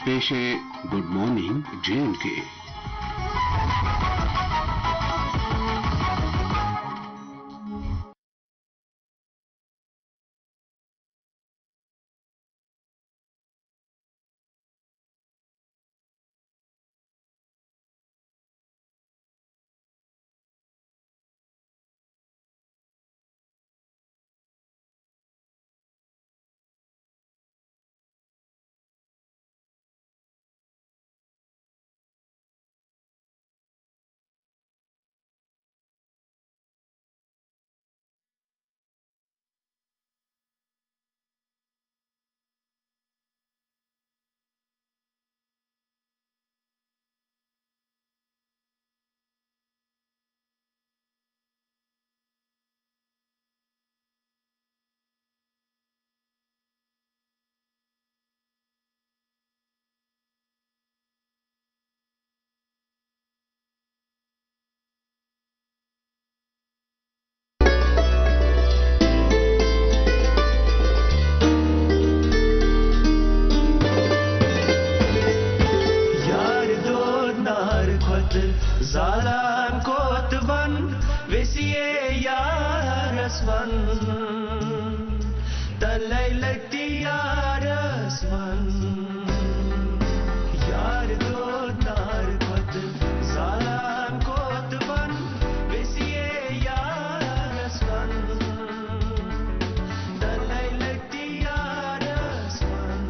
पेश है good morning J&K। Zalan kotvan vesiye yarasvan talaylati yarasvan yar do nar kot zalan kotvan vesiye yarasvan talaylati yarasvan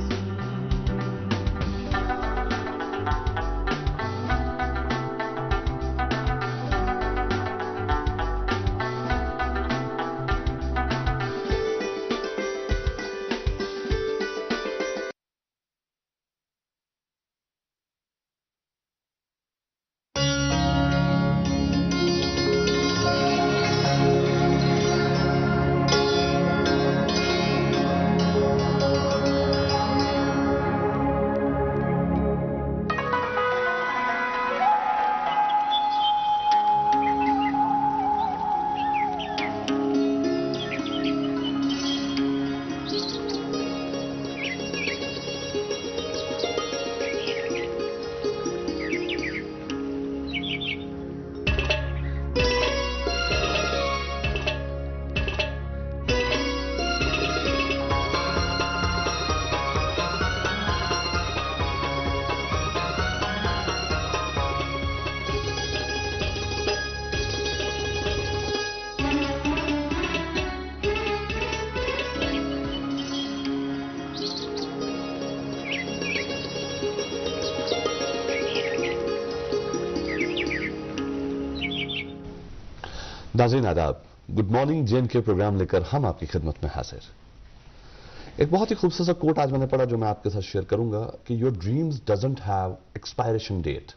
नाज़रीन आदाब, good morning J&K programme लेकर हम आपकी खिदमत में हाजिर। एक बहुत ही खूबसूरत सा कोट आज मैंने पढ़ा जो मैं आपके साथ शेयर करूंगा कि your dreams doesn't have expiration date,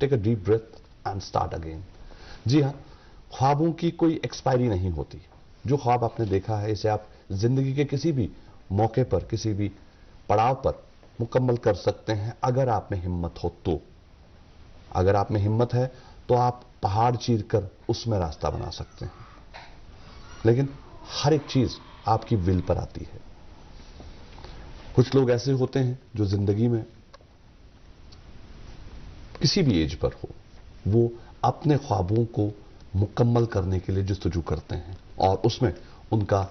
take a deep breath and start again. जी हाँ, ख्वाबों की कोई एक्सपायरी नहीं होती। जो ख्वाब आपने देखा है इसे आप जिंदगी के किसी भी मौके पर, किसी भी पड़ाव पर मुकम्मल कर सकते हैं अगर आप में हिम्मत हो तो। अगर आप में हिम्मत है तो आप पहाड़ चीर कर उसमें रास्ता बना सकते हैं, लेकिन हर एक चीज आपकी विल पर आती है। कुछ लोग ऐसे होते हैं जो जिंदगी में किसी भी एज पर हो वो अपने ख्वाबों को मुकम्मल करने के लिए जस्तजू करते हैं और उसमें उनका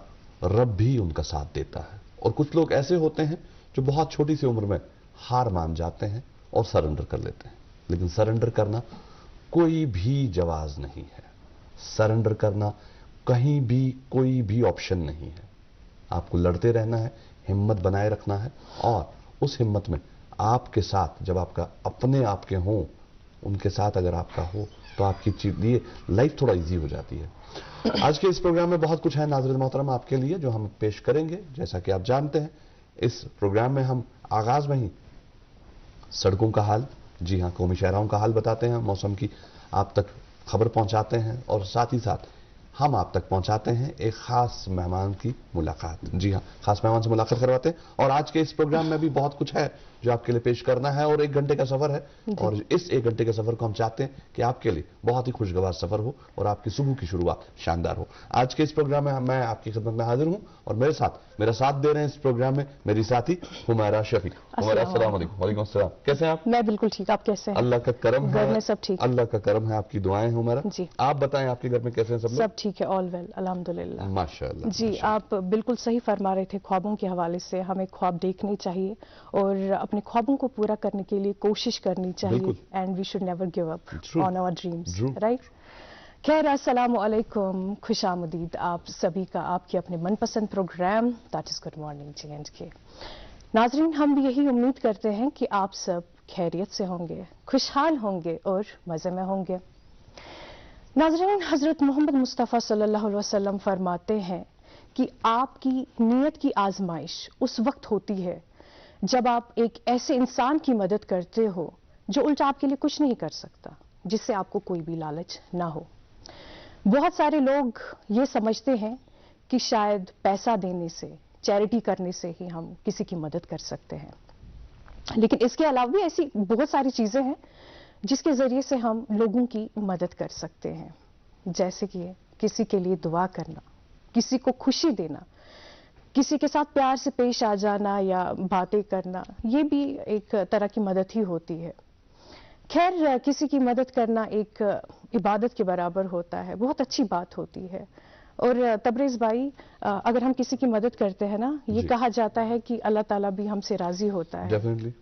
रब भी उनका साथ देता है। और कुछ लोग ऐसे होते हैं जो बहुत छोटी सी उम्र में हार मान जाते हैं और सरेंडर कर लेते हैं। लेकिन सरेंडर करना कोई भी जवाज नहीं है, सरेंडर करना कहीं भी कोई भी ऑप्शन नहीं है। आपको लड़ते रहना है, हिम्मत बनाए रखना है और उस हिम्मत में आपके साथ जब आपका अपने आपके हों, उनके साथ अगर आपका हो तो आपकी लिए लाइफ थोड़ा इजी हो जाती है। आज के इस प्रोग्राम में बहुत कुछ है नाज़रीन मोहतरम आपके लिए जो हम पेश करेंगे। जैसा कि आप जानते हैं इस प्रोग्राम में हम आगाज में ही सड़कों का हाल, जी हाँ, कौमी शहराओं का हाल बताते हैं, मौसम की आप तक खबर पहुंचाते हैं और साथ ही साथ हम आप तक पहुंचाते हैं एक खास मेहमान की मुलाकात। जी हाँ, खास मेहमान से मुलाकात करवाते हैं और आज के इस प्रोग्राम में भी बहुत कुछ है जो आपके लिए पेश करना है और 1 घंटे का सफर है और इस 1 घंटे के सफर को हम चाहते हैं कि आपके लिए बहुत ही खुशगवार सफर हो और आपकी सुबह की शुरुआत शानदार हो। आज के इस प्रोग्राम में मैं आपकी खिदमत में हाजिर हूं और मेरा साथ दे रहे हैं इस प्रोग्राम में मेरी साथी हुमैरा शफी। हुमैरा, अस्सलाम वालेकुम। वालेकुम अस्सलाम। कैसे हैं आप? मैं बिल्कुल ठीक, आप कैसे हैं? अल्लाह का करम है, घर में सब ठीक? अल्लाह का करम है, आपकी दुआएं हैं हुमैरा। जी। आप बताएं आपके घर में कैसे हैं सब लोग? सब ठीक है, ऑल वेल अल्हम्दुलिल्लाह। माशाअल्लाह। जी, आप बिल्कुल सही फरमा रहे थे। ख्वाबों के हवाले से हमें ख्वाब देखने चाहिए और अपने ख्वाबों को पूरा करने के लिए कोशिश करनी चाहिए बिल्कुल। And we should never give up True. On our dreams, True. Right? खैर, अस्सलाम वालेकुम, खुशामदीद आप सभी का आपके अपने मनपसंद program that is good morning J&K। नाजरीन, हम भी यही उम्मीद करते हैं कि आप सब खैरियत से होंगे, खुशहाल होंगे और मज़े में होंगे। नाजरीन, हज़रत मोहम्मद मुस्तफ़ा सल्लल्लाहु अलैहि वसल्लम फरमाते हैं कि आपकी नीयत की आजमाइश उस वक्त होती है जब आप एक ऐसे इंसान की मदद करते हो जो उल्टा आपके लिए कुछ नहीं कर सकता, जिससे आपको कोई भी लालच ना हो। बहुत सारे लोग ये समझते हैं कि शायद पैसा देने से, चैरिटी करने से ही हम किसी की मदद कर सकते हैं, लेकिन इसके अलावा भी ऐसी बहुत सारी चीजें हैं जिसके जरिए से हम लोगों की मदद कर सकते हैं, जैसे कि किसी के लिए दुआ करना, किसी को खुशी देना, किसी के साथ प्यार से पेश आ जाना या बातें करना, ये भी एक तरह की मदद ही होती है। खैर, किसी की मदद करना एक इबादत के बराबर होता है, बहुत अच्छी बात होती है। और तबरेज भाई, अगर हम किसी की मदद करते हैं ना, ये जी। कहा जाता है कि अल्लाह ताला भी हमसे राजी होता डेफिनेटली।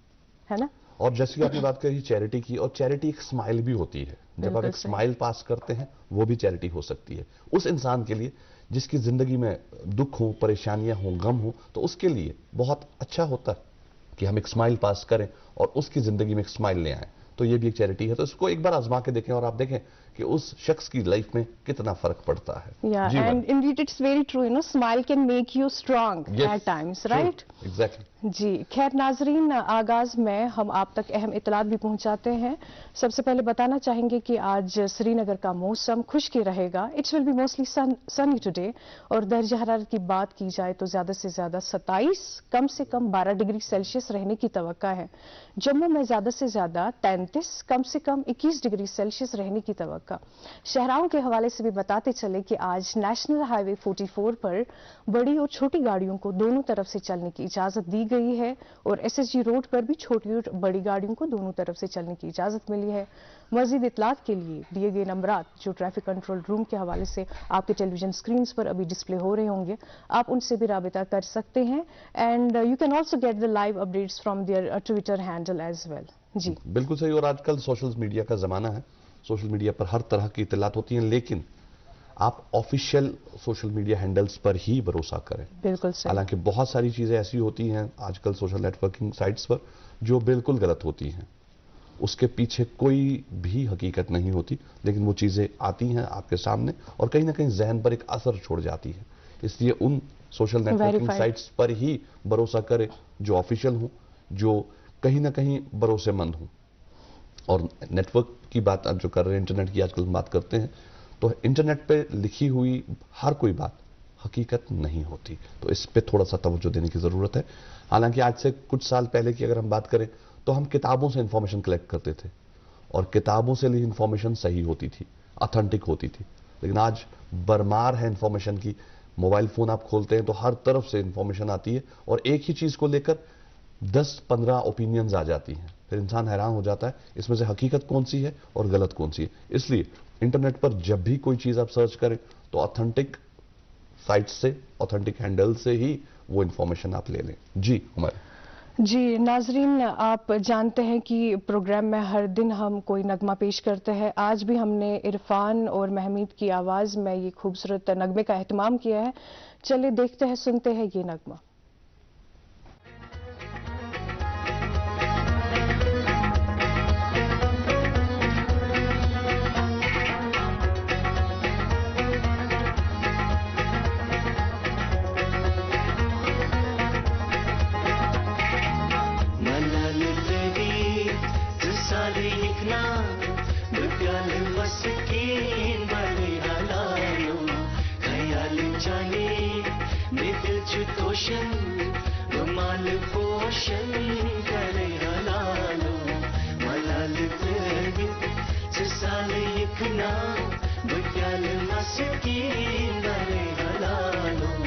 है ना? और जैसे कि आपने बात करी चैरिटी की, और चैरिटी एक स्माइल भी होती है। जब आप बिल्कुल एक सही। स्माइल पास करते हैं वो भी चैरिटी हो सकती है उस इंसान के लिए जिसकी जिंदगी में दुख हो, परेशानियां हो, गम हो, तो उसके लिए बहुत अच्छा होता है कि हम एक स्माइल पास करें और उसकी जिंदगी में एक स्माइल ले आएं। तो ये भी एक चैरिटी है। तो इसको एक बार आजमा के देखें और आप देखें कि उस शख्स की लाइफ में कितना फर्क पड़ता है। या जी and ma'am. Indeed it's very true, you know, smile can make you strong Yes, at times, true, right? exactly. जी, खैर नाजरीन, आगाज में हम आप तक अहम इतलात भी पहुंचाते हैं। सबसे पहले बताना चाहेंगे कि आज श्रीनगर का मौसम खुश्क ही रहेगा। It's will be mostly Sunny today और दर्जा हरारत की बात की जाए तो ज्यादा से ज्यादा 27, कम से कम 12 डिग्री सेल्सियस रहने की तवक्का है। जम्मू में ज्यादा से ज्यादा 33, कम से कम 21 डिग्री सेल्सियस रहने की तवक्का। शहराओं के हवाले से भी बताते चले कि आज नेशनल हाईवे 44 पर बड़ी और छोटी गाड़ियों को दोनों तरफ से चलने की इजाजत दी गई है और SSG रोड पर भी छोटी और बड़ी गाड़ियों को दोनों तरफ से चलने की इजाजत मिली है। मजीद इतलात के लिए दिए गए नंबरात जो ट्रैफिक कंट्रोल रूम के हवाले से आपके टेलीविजन स्क्रीन पर अभी डिस्प्ले हो रहे होंगे, आप उनसे भी राबिता कर सकते हैं and you can also get the live updates from their Twitter handle as well. जी बिल्कुल सही। और आजकल सोशल मीडिया का जमाना है, सोशल मीडिया पर हर तरह की इतलात होती हैं, लेकिन आप ऑफिशियल सोशल मीडिया हैंडल्स पर ही भरोसा करें। बिल्कुल सही। हालांकि बहुत सारी चीजें ऐसी होती हैं आजकल सोशल नेटवर्किंग साइट्स पर जो बिल्कुल गलत होती हैं, उसके पीछे कोई भी हकीकत नहीं होती, लेकिन वो चीजें आती हैं आपके सामने और कहीं ना कहीं जहन पर एक असर छोड़ जाती है। इसलिए उन सोशल नेटवर्किंग Verified. साइट्स पर ही भरोसा करें जो ऑफिशियल हो, जो कहीं ना कहीं भरोसेमंद हो। और नेटवर्क की बात आप जो कर रहे हैं, इंटरनेट की आजकल हम बात करते हैं, तो इंटरनेट पे लिखी हुई हर कोई बात हकीकत नहीं होती, तो इस पे थोड़ा सा तवज्जो देने की जरूरत है। हालांकि आज से कुछ साल पहले की अगर हम बात करें तो हम किताबों से इंफॉर्मेशन कलेक्ट करते थे और किताबों से ली इंफॉर्मेशन सही होती थी, ऑथेंटिक होती थी, लेकिन आज बरमार है इंफॉर्मेशन की। मोबाइल फोन आप खोलते हैं तो हर तरफ से इंफॉर्मेशन आती है और एक ही चीज को लेकर 10-15 ओपिनियंस आ जाती हैं, फिर इंसान हैरान हो जाता है इसमें से हकीकत कौन सी है और गलत कौन सी है। इसलिए इंटरनेट पर जब भी कोई चीज आप सर्च करें तो ऑथेंटिक साइट से, ऑथेंटिक हैंडल से ही वो इंफॉर्मेशन आप ले लें। जी हमारे जी नाजरीन, आप जानते हैं कि प्रोग्राम में हर दिन हम कोई नगमा पेश करते हैं। आज भी हमने इरफान और महमीद की आवाज में ये खूबसूरत नगमे का एहतमाम किया है। चलिए देखते हैं, सुनते हैं ये नगमा। Maskin bali halalo पोषण माल पोषण करे हलालो मलाल तवित साल यकना बक्याल मस्की करे हलालो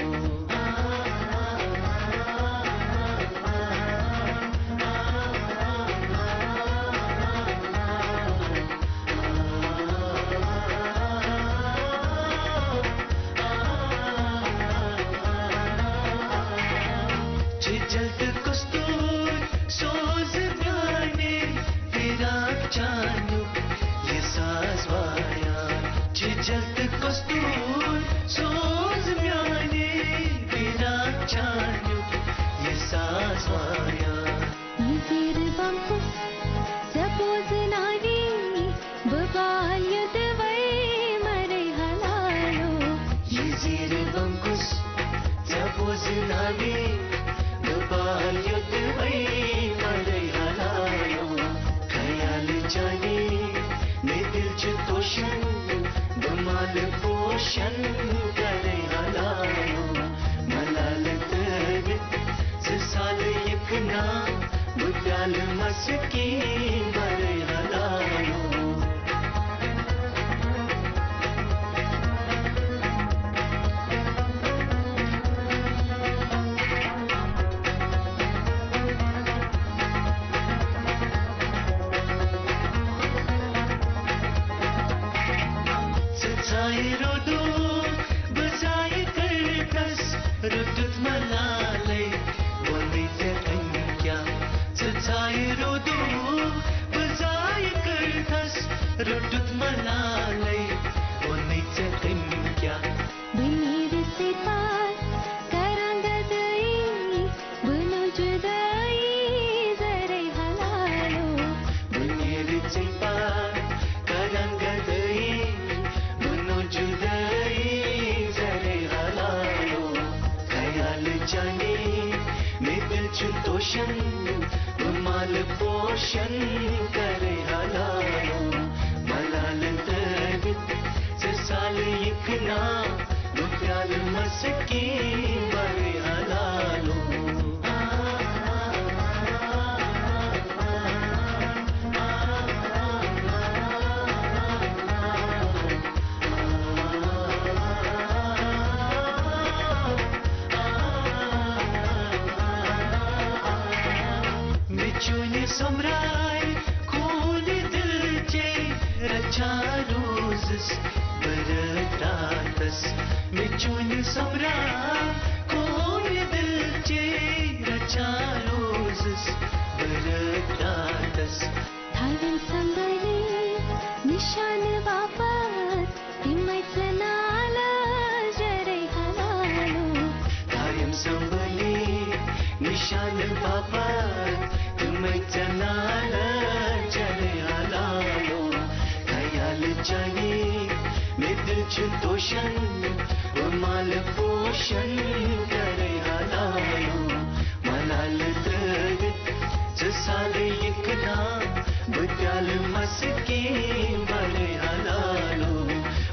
जल्द कस्तूर सोज गाने फिराक चानू ये साजवाया जल्द कस्तूर सोज गाने फिराक चानू ये साजवाया Yizir bamkus zapoz nari babal yadvai mare halalo Yizir bamkus zapoz nari babal yadvai mare halalo khayal jani ne dil ch toshan bamal poshan kare halalo malal tavit sal yekna budal maski mare halalo Rodo, bazai kartas, rudut malalai, bonite kanya. Tsai rodo, bazai kartas, rudut malalai, bonite kanya. binir se par karanga dai bunu judai zare halalo Bunir cipar, karanga dai, bunu judai, zare halalo. Khayal jani, me dil ch toshan, mal poshan kare halalo. Malal tavit sal yekna bukyal maski mare halalo Michuni samrai khol dil che racha rozes baratas Michuni samrai khol dil che racha rozes baratas tharin sambali nishan vapat timai sanala zare halalo Tayam sambali nishan papa tumai chanala chale halalo khayal jani me dil ch toshan mal poshan kare halalo malal tavit sal yekna bukyal maski mare halalo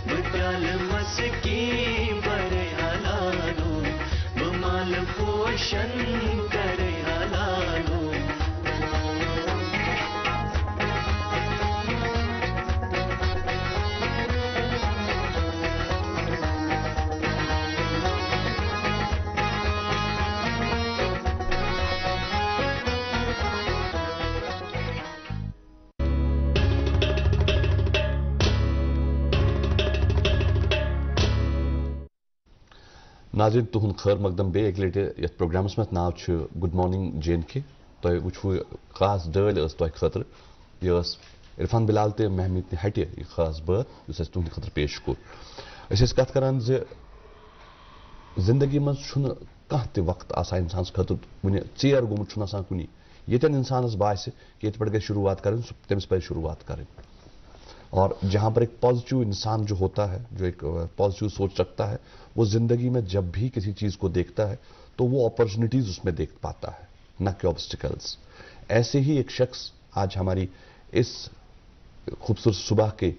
bukyal maski mare halalo mal poshan kare halalo नाज़रीन तुहन खैर मकदम बे एक लटे ये programmes में नाव good morning JNK तो वो खास डल तो खतर यह इरफान बिलाल तो महमीद हटे यह खास बात इस तुहद खतर पेश कोर कत करान जिंदगी मज कह त वक्त आसान इंसान खतर वह चेर गोमुत कुन यन इंसानस बासे कि ये पे गई शुरुआत करें तमिस पे शुरुआत करें और जहाँ पर एक पॉजिटिव इंसान जो होता है जो एक पॉजिटिव सोच रखता है वो ज़िंदगी में जब भी किसी चीज़ को देखता है तो वो अपॉर्चुनिटीज़ उसमें देख पाता है न कि ऑब्स्टिकल्स। ऐसे ही एक शख्स आज हमारी इस खूबसूरत सुबह के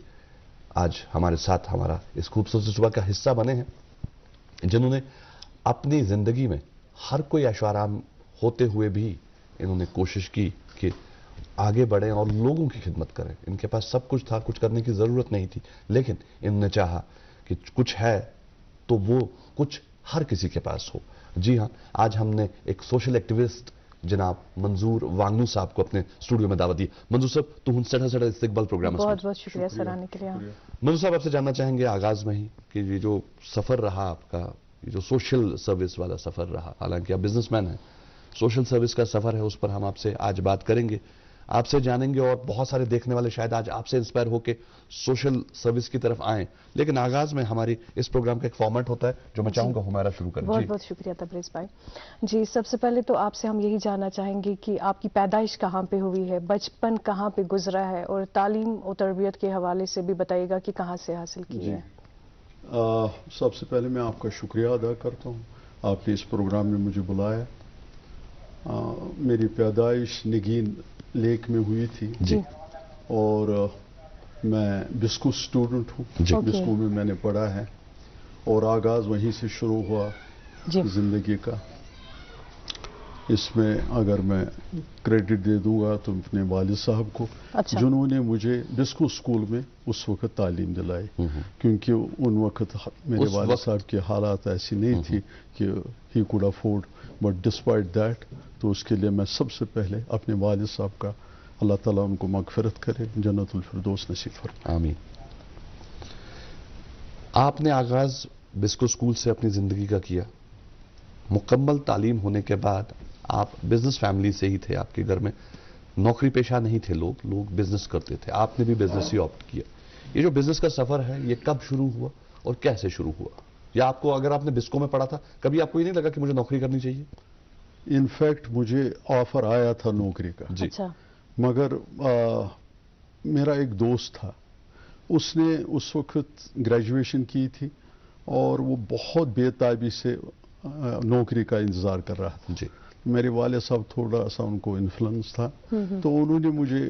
आज हमारे साथ हमारा इस खूबसूरत सुबह का हिस्सा बने हैं जिन्होंने अपनी ज़िंदगी में हर कोई ऐशो आराम होते हुए भी इन्होंने कोशिश की कि आगे बढ़ें और लोगों की खिदमत करें। इनके पास सब कुछ था, कुछ करने की जरूरत नहीं थी, लेकिन इन्होंने चाहा कि कुछ है तो वो कुछ हर किसी के पास हो। जी हाँ, आज हमने एक सोशल एक्टिविस्ट जनाब मंजूर वांगनू साहब को अपने स्टूडियो में दावत दी। मंजूर साहब तुम सड़ा इस्तकबाल प्रोग्राम बहुत बहुत शुक्रिया सर आने के लिए। मंजूर साहब आपसे जानना चाहेंगे आगाज में ही कि ये जो सफर रहा आपका, ये जो सोशल सर्विस वाला सफर रहा, हालांकि आप बिजनेसमैन हैं, सोशल सर्विस का सफर है, उस पर हम आपसे आज बात करेंगे, आपसे जानेंगे और बहुत सारे देखने वाले शायद आज आपसे इंस्पायर होकर सोशल सर्विस की तरफ आए। लेकिन आगाज में हमारी इस प्रोग्राम का एक फॉर्मेट होता है जो मैं चाहूंगा हुमैरा शुरू करें। बहुत बहुत शुक्रिया तबरेज भाई। जी, सबसे पहले तो आपसे हम यही जानना चाहेंगे कि आपकी पैदाइश कहाँ पे हुई है, बचपन कहाँ पे गुजरा है, और तालीम और तरबियत के हवाले से भी बताइएगा कि कहाँ से हासिल की है। सबसे पहले मैं आपका शुक्रिया अदा करता हूँ, आपने इस प्रोग्राम में मुझे बुलाया। मेरी पैदाइश निगीन लेक में हुई थी जी। और मैं बिस्कू स्टूडेंट हूँ, बिस्कू में मैंने पढ़ा है और आगाज़ वहीं से शुरू हुआ ज़िंदगी का। इसमें अगर मैं क्रेडिट दे दूंगा तो अपने वालिद साहब को, जिन्होंने मुझे बिस्कू स्कूल में उस वक्त तालीम दिलाई, क्योंकि उन वक्त मेरे वालिद साहब की हालात ऐसी नहीं थी कि he could afford, but despite that, तो उसके लिए मैं सबसे पहले अपने वालिद साहब का, अल्लाह ताला उनको मगफिरत करे, जन्नतुल फिरदौस नसीब फरमाए। आमीन। आपने आगाज बिस्को स्कूल से अपनी जिंदगी का किया, मुकम्मल तालीम होने के बाद आप बिजनेस फैमिली से ही थे, आपके घर में नौकरी पेशा नहीं थे लोग बिजनेस करते थे, आपने भी बिजनेस ही ऑप्ट किया। ये जो बिजनेस का सफर है ये कब शुरू हुआ और कैसे शुरू हुआ? या आपको, अगर आपने बिस्को में पढ़ा था, कभी आपको ये नहीं लगा कि मुझे नौकरी करनी चाहिए? इनफैक्ट मुझे ऑफर आया था नौकरी का जी। अच्छा। मगर मेरा एक दोस्त था, उसने उस वक्त ग्रेजुएशन की थी और वो बहुत बेताबी से नौकरी का इंतज़ार कर रहा था। जी। मेरे वाले साहब थोड़ा सा उनको इन्फ्लुएंस था, तो उन्होंने मुझे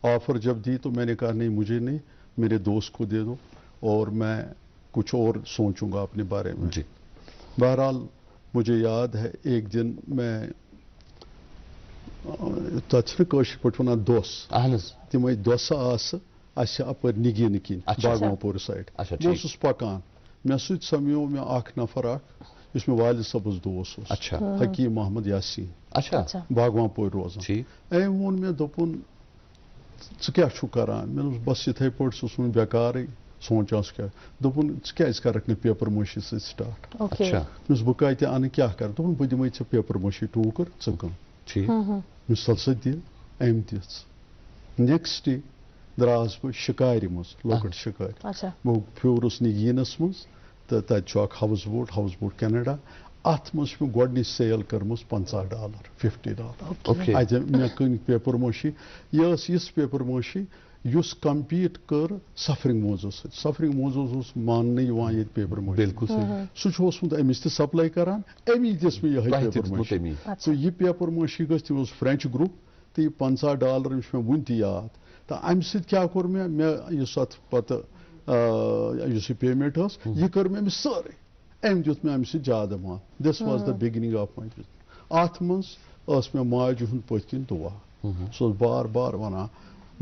ऑफर जब दी तो मैंने कहा नहीं, मुझे नहीं, मेरे दोस्त को दे दो और मैं कुछ और सोचूंगा अपने बारे में। जी। बहरहाल मुझे याद है एक दिन मैं कश पे दोस तम दोस अपर निगीन किन बागमापुर साइड बस पकान मे समियो मे नफर इस मे वालिद सबस दोस हकीम मोहम्मद यासीन बागमापुर रोजान। अम वोन मे दोपुन क्या करान, मे बस इथे पे सो बेकार सोचास क्या दोपुन क्या करक ने पेपर मोशी से स्टार्ट। मिस बह कत अन क्या कर, दोपुन बह दिमे ऐ पेपर मोशी टूकर च मिस सल दि अम दिस। नेक्स्ट डे द्रास बह शिकार मज लकट शिकार, बह फ्योरस निगीनस मज तो तक हाउस बोट कैनेडा, अत मज मे गोडनी सेल करम $50 $50 अत मे कन पेपर मोशी। यह पेपर मोशी युस कम्पीट कर सफरिंग मोजो सफरिंग मोजो मान ये पेपर मोशी, बिल्कुल सह अमिस सप्लाई करान, अमी दिस मे यह पेपर मोशी। तो यह पेपर मोशी गई फ्रेंच ग्रुप, तो यह $50 मे वन ती याद। तो अमि सत क्या कोर मे पत पेमेंट यह कर मे सारे अम दुत मे अमि सत ज्यादा मान। This was the beginning of my business. अत मज मे माज हुंद पत्किन दुआ, सह बार बार वनान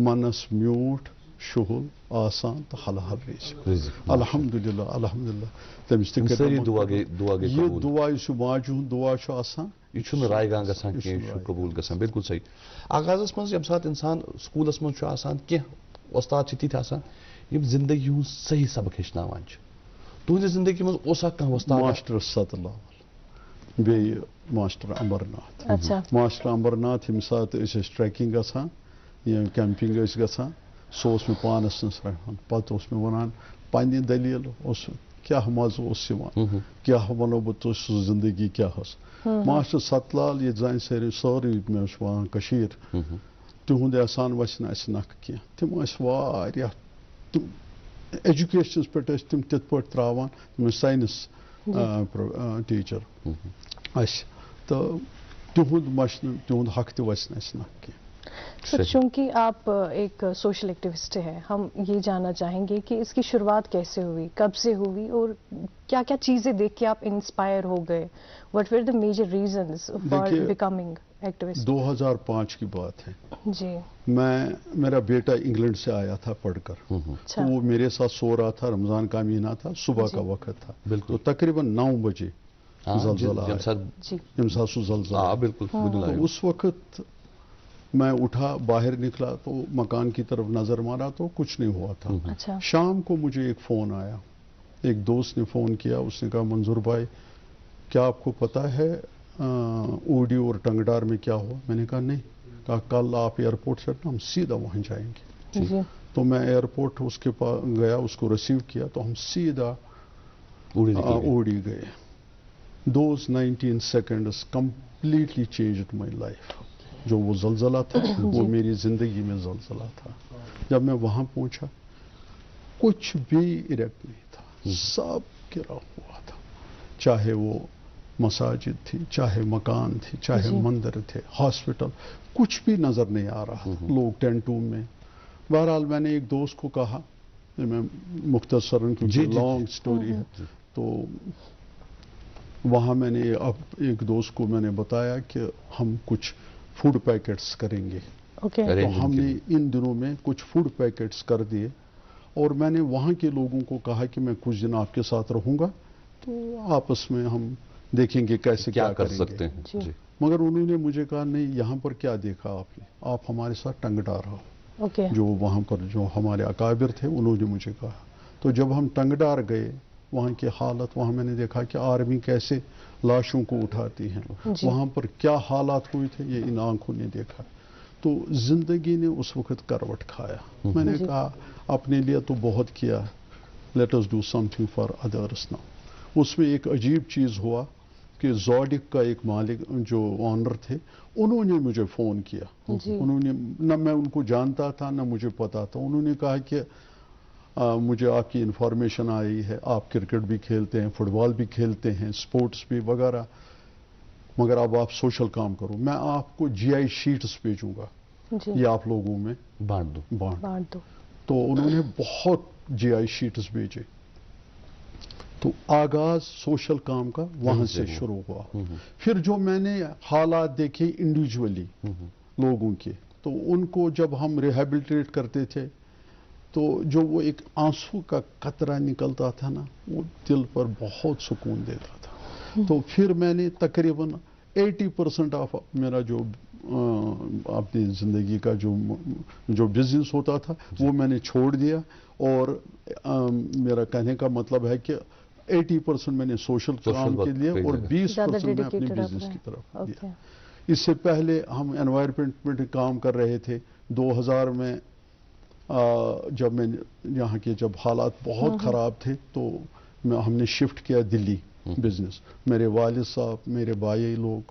मनस म्यूट शुहुल आसान तो हल हल रिज़्क़ अल्हम्दुलिल्लाह अल्हम्दुलिल्लाह। तमिस ये दुआ यह माज हुंद दुआ आसान, यह रायगा गसान कबूल गसान। बिल्कुल सही। आगाज़स मज यम साथ इंसान स्कूलस मज आसान कह उस्ताद तिथ आसान यम जिंदगी हुंद सही सबक हेचनावान। तुहंद जिंदगी मज ओसा कह उस्ताद? मास्टर सतलावल बे मास्टर अमरनाथ। मास्टर अमरनाथ यम साथ ट्रैकिंग गसान या कैंपिंग गसान, सो मे पानस रहान, पे मे वन पन्ने दलील क्या मजा क्या वनो बह तो जिंदगी क्या मास्टर सतलाल ये जान सारी मे वन तिहुंद एहसान वस नख कह, तम एजुकेशन पे तम तिथ पे त्रावान, तम साइंस टीचर तो तिहुंद मशन तिहुंद हक तो वस नख कह। تو چونکہ آپ ایک سوشل ایکٹیوسٹ ہیں، ہم یہ جاننا چاہیں گے کہ اس کی شروعات کیسے ہوئی، کب سے ہوئی، اور کیا کیا چیزیں دیکھ کے آپ انسپائر ہو گئے؟ What were the major reasons for becoming activist? 2005 کی بات ہے جی. میرا بیٹا انگلینڈ سے آیا تھا پڑھ کر، تو وہ میرے ساتھ سو رہا تھا، رمضان کا مہینہ تھا، صبح کا وقت تھا، تو تقریباً 9 بجے زلزلہ آیا. بالکل. تو اس وقت میں اٹھا، باہر نکلا تو مکان کی طرف نظر مارا تو کچھ نہیں ہوا تھا. شام کو مجھے ایک فون آیا، ایک دوست نے فون کیا، اس نے کہا منظور بھائی کیا آپ کو پتا ہے اوڈی اور ٹنگڈار میں کیا ہوا؟ میں نے کہا نہیں. کہا کل آپ ایئرپورٹ سے ہم سیدھا وہاں جائیں گے. تو میں ایئرپورٹ اس کے پاس گیا، اس کو ریسیو کیا، تو ہم سیدھا اوڈی گئے. Those 19 seconds completely changed my life. جو وہ زلزلہ تھا وہ میری زندگی میں زلزلہ تھا. جب میں وہاں پہنچا کچھ بھی اریکٹ نہیں تھا، سب گرا ہوا تھا، چاہے وہ مساجد تھی، چاہے مکان تھی، چاہے مندر تھے، ہاسپٹل، کچھ بھی نظر نہیں آ رہا تھا، لوگ ٹینٹوں میں. بہرحال میں نے ایک دوست کو کہا، میں مختصراً کیونکہ لانگ سٹوری ہے، تو وہاں میں نے ایک دوست کو میں نے بتایا کہ ہم کچھ فوڈ پیکٹس کریں گے. تو ہم نے ان دنوں میں کچھ فوڈ پیکٹس کر دیے، اور میں نے وہاں کے لوگوں کو کہا کہ میں کچھ دن آپ کے ساتھ رہوں گا، تو آپس میں ہم دیکھیں گے کیسے کیا کر سکتے ہیں. مگر انہوں نے مجھے کہا نہیں، یہاں پر کیا دیکھا آپ نے، آپ ہمارے ساتھ ٹنگڈار رہو. جو وہاں پر جو ہمارے اکابر تھے انہوں نے مجھے کہا. تو جب ہم ٹنگڈار گئے، وہاں کی حالت، وہاں میں نے دیکھا کہ آرمی کیسے لاشوں کو اٹھاتی ہیں، وہاں پر کیا حالات ہوئے تھے یہ ان آنکھوں نے دیکھا. تو زندگی نے اس وقت کروٹ کھایا. میں نے کہا اپنے لیے تو بہت کیا، let us do something for others now. اس میں ایک عجیب چیز ہوا کہ زوڈک کا ایک مالک جو آنر تھے، انہوں نے مجھے فون کیا. انہوں نے، نہ میں ان کو جانتا تھا نہ مجھے پتا تھا. انہوں نے کہا کہ مجھے آپ کی انفارمیشن آئی ہے، آپ کرکٹ بھی کھیلتے ہیں، فٹ بال بھی کھیلتے ہیں، سپورٹس بھی وغیرہ، مگر اب آپ سوشل کام کرو، میں آپ کو GI شیٹس بھیجوں گا، یہ آپ لوگوں میں بانٹ دو. تو انہوں نے بہت GI شیٹس بھیجے. تو آغاز سوشل کام کا وہاں سے شروع ہوا. پھر جو میں نے حالات دیکھے انڈیویجولی لوگوں کے، تو ان کو جب ہم ریہیبلیٹیٹ کرتے تھے تو جو وہ ایک آنسو کا قطرہ نکلتا تھا نا، وہ دل پر بہت سکون دیتا تھا. تو پھر میں نے تقریباً 80% آف میرا جو اپنی زندگی کا جو بزنس ہوتا تھا وہ میں نے چھوڑ دیا، اور میرا کہنے کا مطلب ہے کہ 80% میں نے سوشل کام کے لیے اور 20% میں اپنے بزنس کی طرف دیا. اس سے پہلے ہم انوائرمنٹ میں کام کر رہے تھے. 2000 میں جب میں یہاں کے جب حالات بہت خراب تھے تو ہم نے شفٹ کیا دلی بزنس. میرے والد صاحب، میرے بھائی لوگ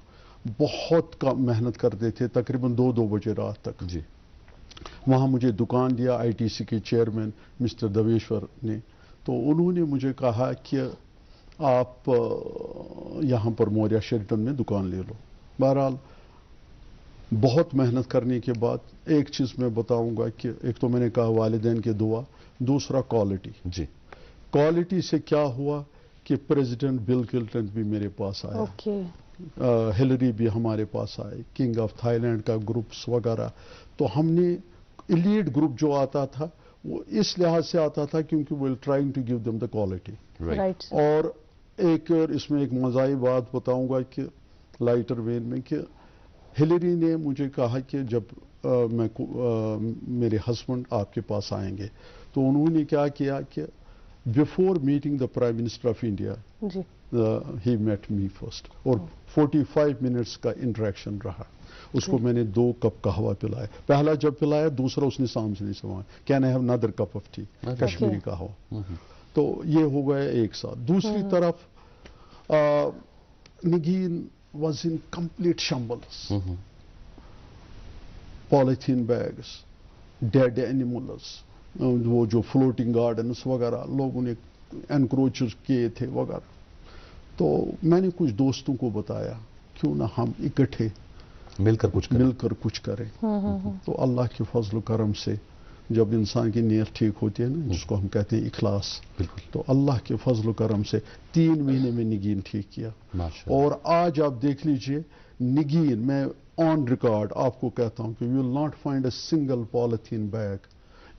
بہت محنت کرتے تھے، تقریباً 2 بجے رات تک. وہاں مجھے دکان دیا ITC کے چیئرمین مسٹر دویشور نے. تو انہوں نے مجھے کہا کہ آپ یہاں پر موریہ شیرٹن میں دکان لے لو. بہرحال بہت محنت کرنے کے بعد ایک چیز میں بتاؤں گا کہ ایک تو میں نے کہا والدین کی دعا، دوسرا کوالٹی. کوالٹی سے کیا ہوا کہ پریزیڈنٹ بل کلنٹن بھی میرے پاس آیا، ہلری بھی ہمارے پاس آئے، کنگ آف تھائی لینڈ کا گروپس وغیرہ. تو ہم نے ایلیٹ گروپ جو آتا تھا وہ اس لحاظ سے آتا تھا کیونکہ we trying to give them the quality. اور ایک اس میں ایک مزاحی بات بتاؤں گا کہ لائٹر وین میں، کہ ہلری نے مجھے کہا کہ جب میرے ہسبینڈ آپ کے پاس آئیں گے، تو انہوں نے کیا کیا کہ before meeting the prime minister of India he met me first, اور 45 منٹس کا انٹریکشن رہا. اس کو میں نے 2 کپ قہوہ پلایا. پہلا جب پلایا، دوسرا اس نے سامنے سمایا، can I have another cup of tea، Kashmiri قہوہ. تو یہ ہو گیا ایک ساتھ. دوسری طرف نگین was in complete shambles. Polythene bags, dead animals, وہ جو فلوٹنگ گارڈنس وغیرہ لوگوں نے انکروچ کیے تھے وغیرہ. تو میں نے کچھ دوستوں کو بتایا کیوں نہ ہم اکٹھے मिलकर कुछ करें। तो अल्लाह के फजल व करम से जब इंसान की नीयत ठीक होती है ना, जिसको हम कहते हैं इखलास, तो अल्लाह के फजल व करम से 3 महीने में निगीन ठीक किया। और आज आप देख लीजिए निगीन, मैं ऑन रिकॉर्ड आपको कहता हूं कि you will not find a single polythene bag,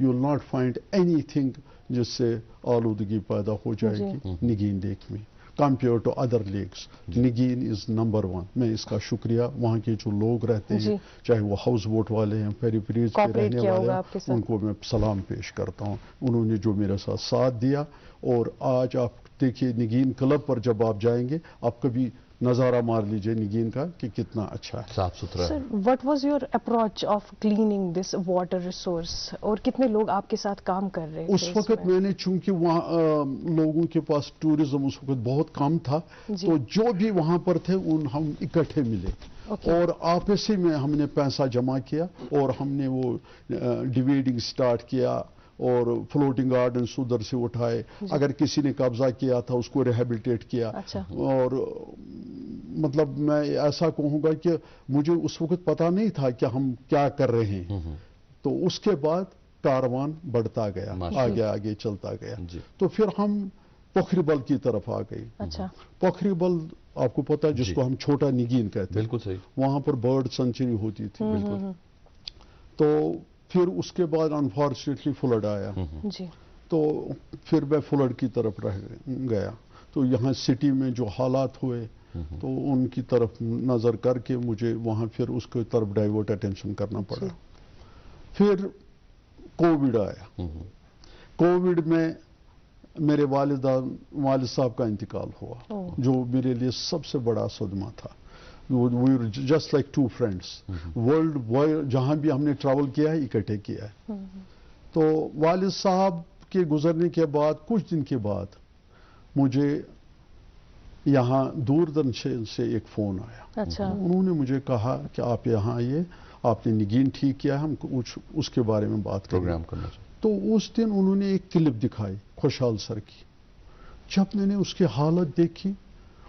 you will not find anything जिससे आलूदगी पैदा हो जाएगी निगीन लेक में, compare to other lakes. Nigeen is number 1। मैं इसका शुक्रिया वहाँ के जो लोग रहते हैं, चाहे वो हाउस बोट वाले हैं, पेरीफ्रीज के रहने वाले हैं, उनको मैं सलाम पेश करता हूँ। उन्होंने जो मेरे साथ दिया। और आज आप देखिए निगीन क्लब पर जब आप जाएंगे, आप कभी नज़ारा मार लीजिए निगीन का कि कितना अच्छा है, साफ सुथरा है। Sir, what was your approach of cleaning this water resource, और कितने लोग आपके साथ काम कर रहे थे? उस वक्त मैंने, चूंकि वहाँ लोगों के पास टूरिज्म उस वक्त बहुत कम था, तो जो भी वहाँ पर थे हम इकट्ठे मिले। और आपस में हमने पैसा जमा किया और हमने वो डिवाइडिंग स्टार्ट किया और फ्लोटिंग गार्डन्स उधर से उठाए, अगर किसी ने कब्जा किया था उसको रिहेबिलिटेट किया। और मतलब मैं ऐसा कहूँगा कि मुझे उस वक्त पता नहीं था कि हम क्या कर रहे हैं। तो उसके बाद कारवान बढ़ता गया, आगे आगे चलता गया। तो फिर हम पोखरीबल की तरफ आ गए। पोखरीबल आपको पता है, जिसको हम छोटा निगीन कहते हैं। बिल्कुल सही। वहाँ पर बर्ड सेंचुरी होती थी। बिल्कुल। तो फिर उसके बाद अनफॉर्चुनेटली फ्लड आया। तो फिर मैं फ्लड की तरफ रह गया। तो यहाँ सिटी में जो हालात हुए, तो उनकी तरफ नज़र करके मुझे वहाँ फिर उसके तरफ डाइवर्ट अटेंशन करना पड़ा। फिर कोविड आया। कोविड में मेरे वालिद साहब का इंतकाल हुआ, जो मेरे लिए सबसे बड़ा सदमा था। We were just like two friends. World जहाँ भी हमने ट्रैवल किया है, इकट्ठे किया है। तो वालिद साहब के गुजरने के बाद कुछ दिन के बाद मुझे यहाँ दूरदर्शन से एक फ़ोन आया। उन्होंने मुझे कहा कि आप यहाँ आइए, आपने निगीन ठीक किया है, हम उसके बारे में बात प्रोग्राम करना चाहिए। तो उस दिन उन्होंने एक क्लिप दिखाई खुशहाल सर की। जब मैंने उसकी हालत देखी,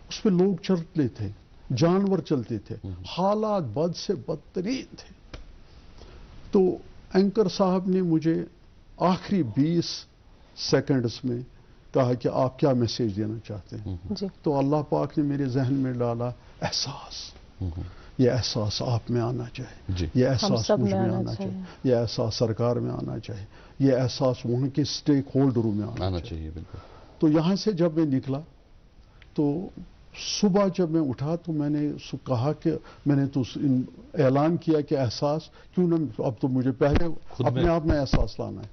उस पर लोग चलते थे, जानवर चलते थे, हालात बद से बदतरीन थे। तो एंकर साहब ने मुझे आखिरी 20 सेकंड्स में कहा कि आप क्या मैसेज देना चाहते हैं। तो अल्लाह पाक ने मेरे जहन में डाला एहसास। ये एहसास आप में आना चाहिए, ये एहसास मुझ में आना चाहिए, ये एहसास सरकार में आना चाहिए, ये एहसास वहाँ के स्टेक होल्डरों में आना चाहिए। बिल्कुल। तो यहाँ से जब मैं निकला, तो सुबह जब मैं उठा तो मैंने कहा कि मैंने तो ऐलान किया कि एहसास क्यों ना, अब तो मुझे पहले अपने आप में एहसास लाना है।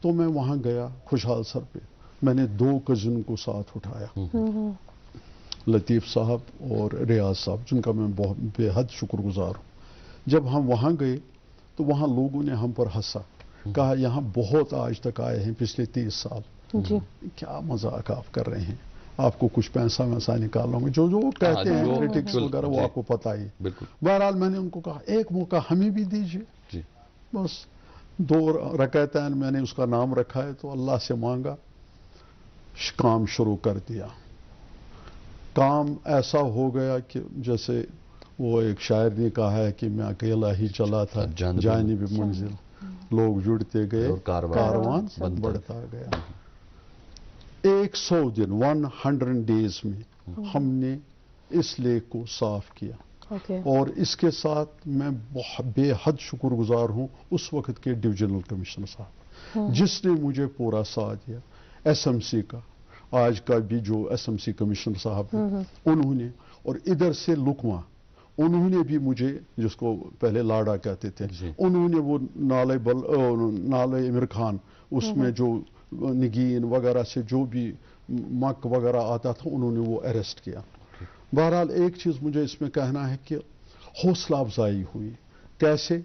तो मैं वहाँ गया खुशहाल सर पे, मैंने 2 कजिन को साथ उठाया, लतीफ़ साहब और रियाज साहब, जिनका मैं बहुत बेहद शुक्रगुजार हूँ। जब हम वहाँ गए तो वहाँ लोगों ने हम पर हंसा, कहा यहाँ बहुत आज तक आए हैं पिछले 30 साल, क्या मजाक आप कर रहे हैं, आपको कुछ पैसा वैसा निकालोगे, जो कहते हैं पॉलिटिक्स वगैरह, वो आपको पता ही। बहरहाल मैंने उनको कहा एक मौका हमें भी दीजिए। बस 2 रकातैन मैंने उसका नाम रखा है, तो अल्लाह से मांगा, काम शुरू कर दिया। काम ऐसा हो गया कि जैसे वो एक शायर ने कहा है कि मैं अकेला ही चला था जाने भी मंजिल, लोग जुड़ते गए, कारवान बढ़ता गया। 100 दिन 100 डेज में हमने इस लेक को साफ किया। और इसके साथ मैं बेहद शुक्रगुजार हूँ उस वक्त के डिविजनल कमिश्नर साहब, जिसने मुझे पूरा साथ दिया। एसएमसी का आज का भी जो एसएमसी कमिश्नर साहब हैं, उन्होंने, और इधर से लुकमा, उन्होंने भी मुझे, जिसको पहले लाड़ा कहते थे, उन्होंने वो नाले अमीर खान, उसमें जो निगीन वगैरह से जो भी मक वगैरह आता था, उन्होंने वो अरेस्ट किया। बहरहाल एक चीज़ मुझे इसमें कहना है कि हौसला अफजाई हुई। कैसे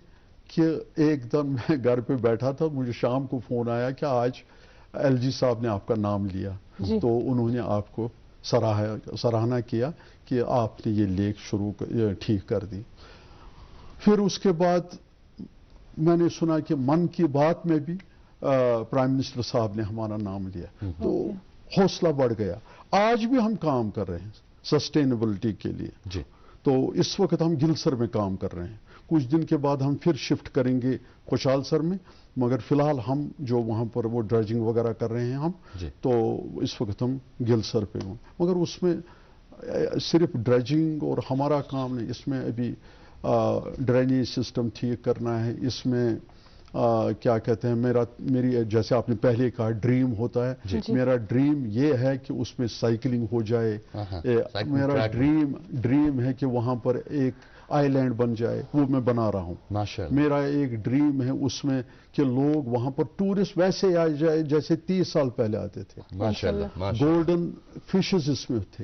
कि एक दिन मैं घर पे बैठा था, मुझे शाम को फ़ोन आया कि आज एलजी साहब ने आपका नाम लिया, तो उन्होंने आपको सराहना किया कि आपने ये लेक ठीक कर दी। फिर उसके बाद मैंने सुना कि मन की बात में भी प्राइम मिनिस्टर साहब ने हमारा नाम लिया, तो हौसला बढ़ गया। आज भी हम काम कर रहे हैं सस्टेनेबिलिटी के लिए। तो इस वक्त हम गिलसर में काम कर रहे हैं। कुछ दिन के बाद हम फिर शिफ्ट करेंगे खुशहाल सर में, मगर फिलहाल हम जो वहाँ पर वो ड्रेजिंग वगैरह कर रहे हैं हम, तो इस वक्त हम गिलसर पे हूँ। मगर उसमें सिर्फ ड्रेजिंग और हमारा काम नहीं, इसमें अभी ड्रेनेज सिस्टम ठीक करना है, इसमें क्या कहते हैं, मेरी जैसे आपने पहले कहा ड्रीम होता है, मेरा ड्रीम ये है कि उसमें साइकिलिंग हो जाए, मेरा ड्रीम है कि वहाँ पर एक आइलैंड बन जाए, वो मैं बना रहा हूँ। मेरा एक ड्रीम है उसमें कि लोग वहाँ पर टूरिस्ट वैसे आ जाए जैसे 30 साल पहले आते थे। माशाल्लाह। गोल्डन फिशेस इसमें थे,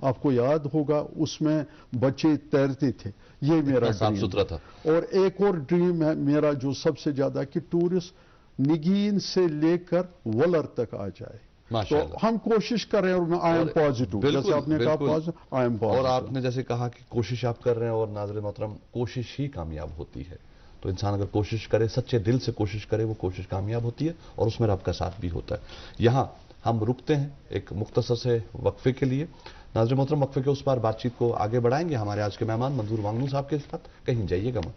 आपको याद होगा, उसमें बच्चे तैरते थे, ये मेरा साफ सुथरा था। और एक और ड्रीम है मेरा जो सबसे ज्यादा, कि टूरिस्ट निगीन से लेकर वलर तक आ जाए। तो हम कोशिश कर रहे हैं, और आई एम पॉजिटिव, जैसे आपने कहा पॉजिटिव, आई एम पॉजिटिव। और आपने जैसे कहा कि कोशिश आप कर रहे हैं, और नाज़रीन मोहतरम, कोशिश ही कामयाब होती है। तो इंसान अगर कोशिश करे, सच्चे दिल से कोशिश करे, वो कोशिश कामयाब होती है, और उसमें रब का साथ भी होता है। यहाँ हम रुकते हैं एक मुख्तसर से वक्फे के लिए। नाज़रीन मोहतरम, वक्फे के उस पार बातचीत को आगे बढ़ाएंगे हमारे आज के मेहमान मंजूर वांगनू साहब के साथ। कहीं जाइएगा मत।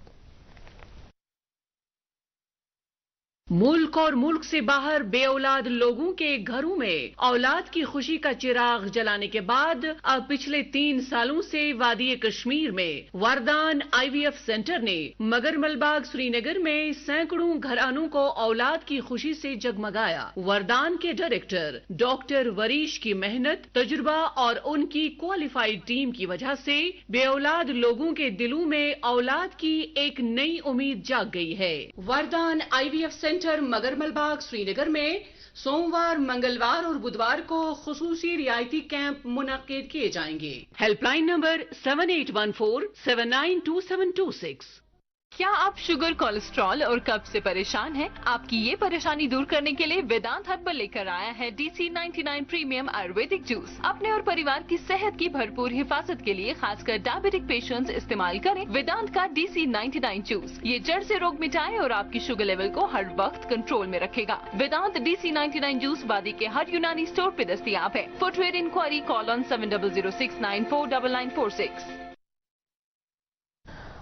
मुल्क और मुल्क से बाहर बेऔलाद लोगों के घरों में औलाद की खुशी का चिराग जलाने के बाद अब पिछले 3 सालों से वादी कश्मीर में वरदान IVF सेंटर ने मगर मलबाग श्रीनगर में सैकड़ों घरानों को औलाद की खुशी से जगमगाया। वरदान के डायरेक्टर डॉक्टर वरीश की मेहनत, तजुर्बा और उनकी क्वालिफाइड टीम की वजह से बेऔलाद लोगों के दिलों में औलाद की एक नई उम्मीद जाग गई है। वरदान IVF सेंटर मगर मलबाग श्रीनगर में सोमवार, मंगलवार और बुधवार को खुसूसी रियायती कैंप मुनक्किद किए जाएंगे। Helpline number 7814792726। क्या आप शुगर, कोलेस्ट्रॉल और कब्ज से परेशान हैं? आपकी ये परेशानी दूर करने के लिए वेदांत हर्बल लेकर आया है DC99 प्रीमियम आयुर्वेदिक जूस। अपने और परिवार की सेहत की भरपूर हिफाजत के लिए खासकर डायबिटिक पेशेंट्स इस्तेमाल करें वेदांत का DC99 जूस। ये जड़ से रोग मिटाए और आपकी शुगर लेवल को हर वक्त कंट्रोल में रखेगा। वेदांत DC99 जूस वादी के हर यूनानी स्टोर पे दस्तियाब है। Footwear enquiry call on 7006949946।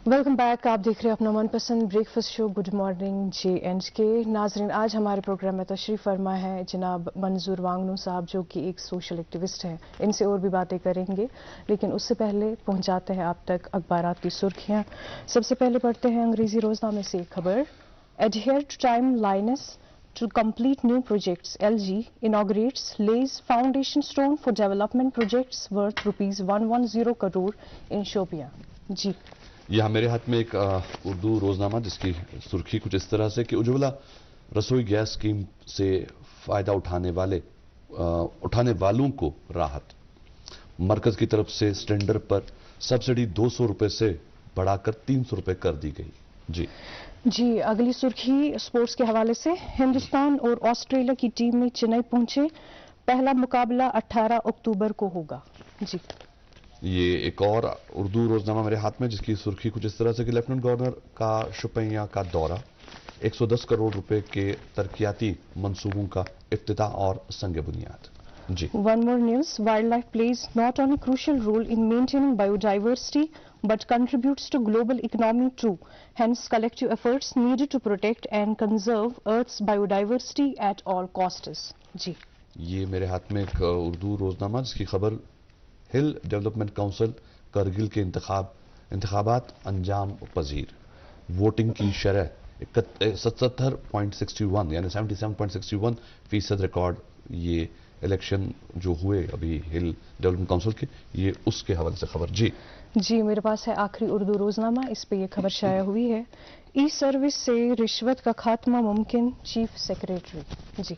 Welcome back. आप देख रहे हैं अपना मनपसंद breakfast show good morning JNK। नाजरीन, आज हमारे प्रोग्राम में तशरीफ फरमा है जनाब मंजूर वांगनू साहब, जो कि एक सोशल एक्टिविस्ट हैं। इनसे और भी बातें करेंगे, लेकिन उससे पहले पहुंचाते हैं आप तक अखबारात की सुर्खियां। सबसे पहले पढ़ते हैं अंग्रेजी रोजनामे से एक खबर। Adhere to timelines to complete new projects, LG inaugurates lays foundation stone for development projects worth ₹110 crore in Shopian। जी, यहाँ मेरे हाथ में एक उर्दू रोजनामा जिसकी सुर्खी कुछ इस तरह से कि उज्ज्वला रसोई गैस स्कीम से फायदा उठाने वालों को राहत। मरकज की तरफ से सिलेंडर पर सब्सिडी 200 रुपए से बढ़ाकर 300 रुपए कर दी गई। जी, अगली सुर्खी स्पोर्ट्स के हवाले से। हिंदुस्तान और ऑस्ट्रेलिया की टीम में चेन्नई पहुंचे। पहला मुकाबला 18 अक्टूबर को होगा। जी, ये एक और उर्दू रोजनामा मेरे हाथ में जिसकी सुर्खी कुछ इस तरह से कि लेफ्टिनेंट गवर्नर का शुपियां का दौरा, 110 करोड़ रुपए के तरक्याती मंसूबों का इफ्तिताह और संग बुनियाद। जी, one more news. Wildlife plays not only crucial role in maintaining biodiversity but contributes to global economy too. Hence, collective efforts needed to protect and conserve Earth's biodiversity at all costs. जी, ये मेरे हाथ में एक उर्दू रोजनामा जिसकी खबर हिल development council Kargil के इंतखाबात अंजाम पजीर। वोटिंग की शरह 77.61 यानी 77.61% रिकॉर्ड। ये इलेक्शन जो हुए अभी हिल डेवलपमेंट काउंसिल के, ये उसके हवाले से खबर। जी, मेरे पास है आखिरी उर्दू रोजनामा, इस पे ये खबर शाया हुई है। ई सर्विस से रिश्वत का खात्मा मुमकिन, चीफ सेक्रेटरी। जी,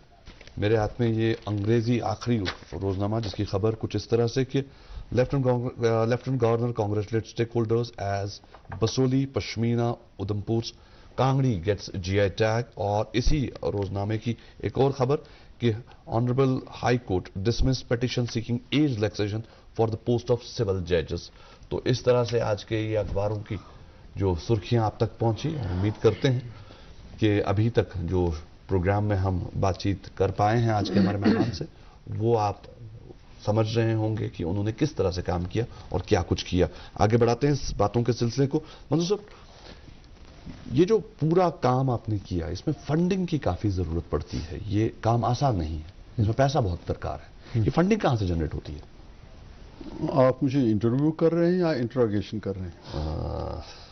मेरे हाथ में ये अंग्रेजी आखिरी रोजनामा जिसकी खबर कुछ इस तरह से कि lieutenant governor congratulate stakeholders as Basohli Pashmina Udhampur Kangri gets GI tag. और इसी रोजनामे की एक और खबर कि honourable high court dismiss petition seeking age relaxation for the post of civil जजेस। तो इस तरह से आज के ये अखबारों की जो सुर्खियां आप तक पहुंची, उम्मीद करते हैं कि अभी तक जो प्रोग्राम में हम बातचीत कर पाए हैं आज के हमारे मेहमान से, वो आप समझ रहे होंगे कि उन्होंने किस तरह से काम किया और क्या कुछ किया. आगे बढ़ाते हैं इस बातों के सिलसिले को. मंजूर साहब, ये जो पूरा काम आपने किया, इसमें फंडिंग की काफी जरूरत पड़ती है. ये काम आसान नहीं है, इसमें पैसा बहुत दरकार है. ये फंडिंग कहां से जनरेट होती है? आप मुझे इंटरव्यू कर रहे हैं या इंट्रोगेशन कर रहे हैं?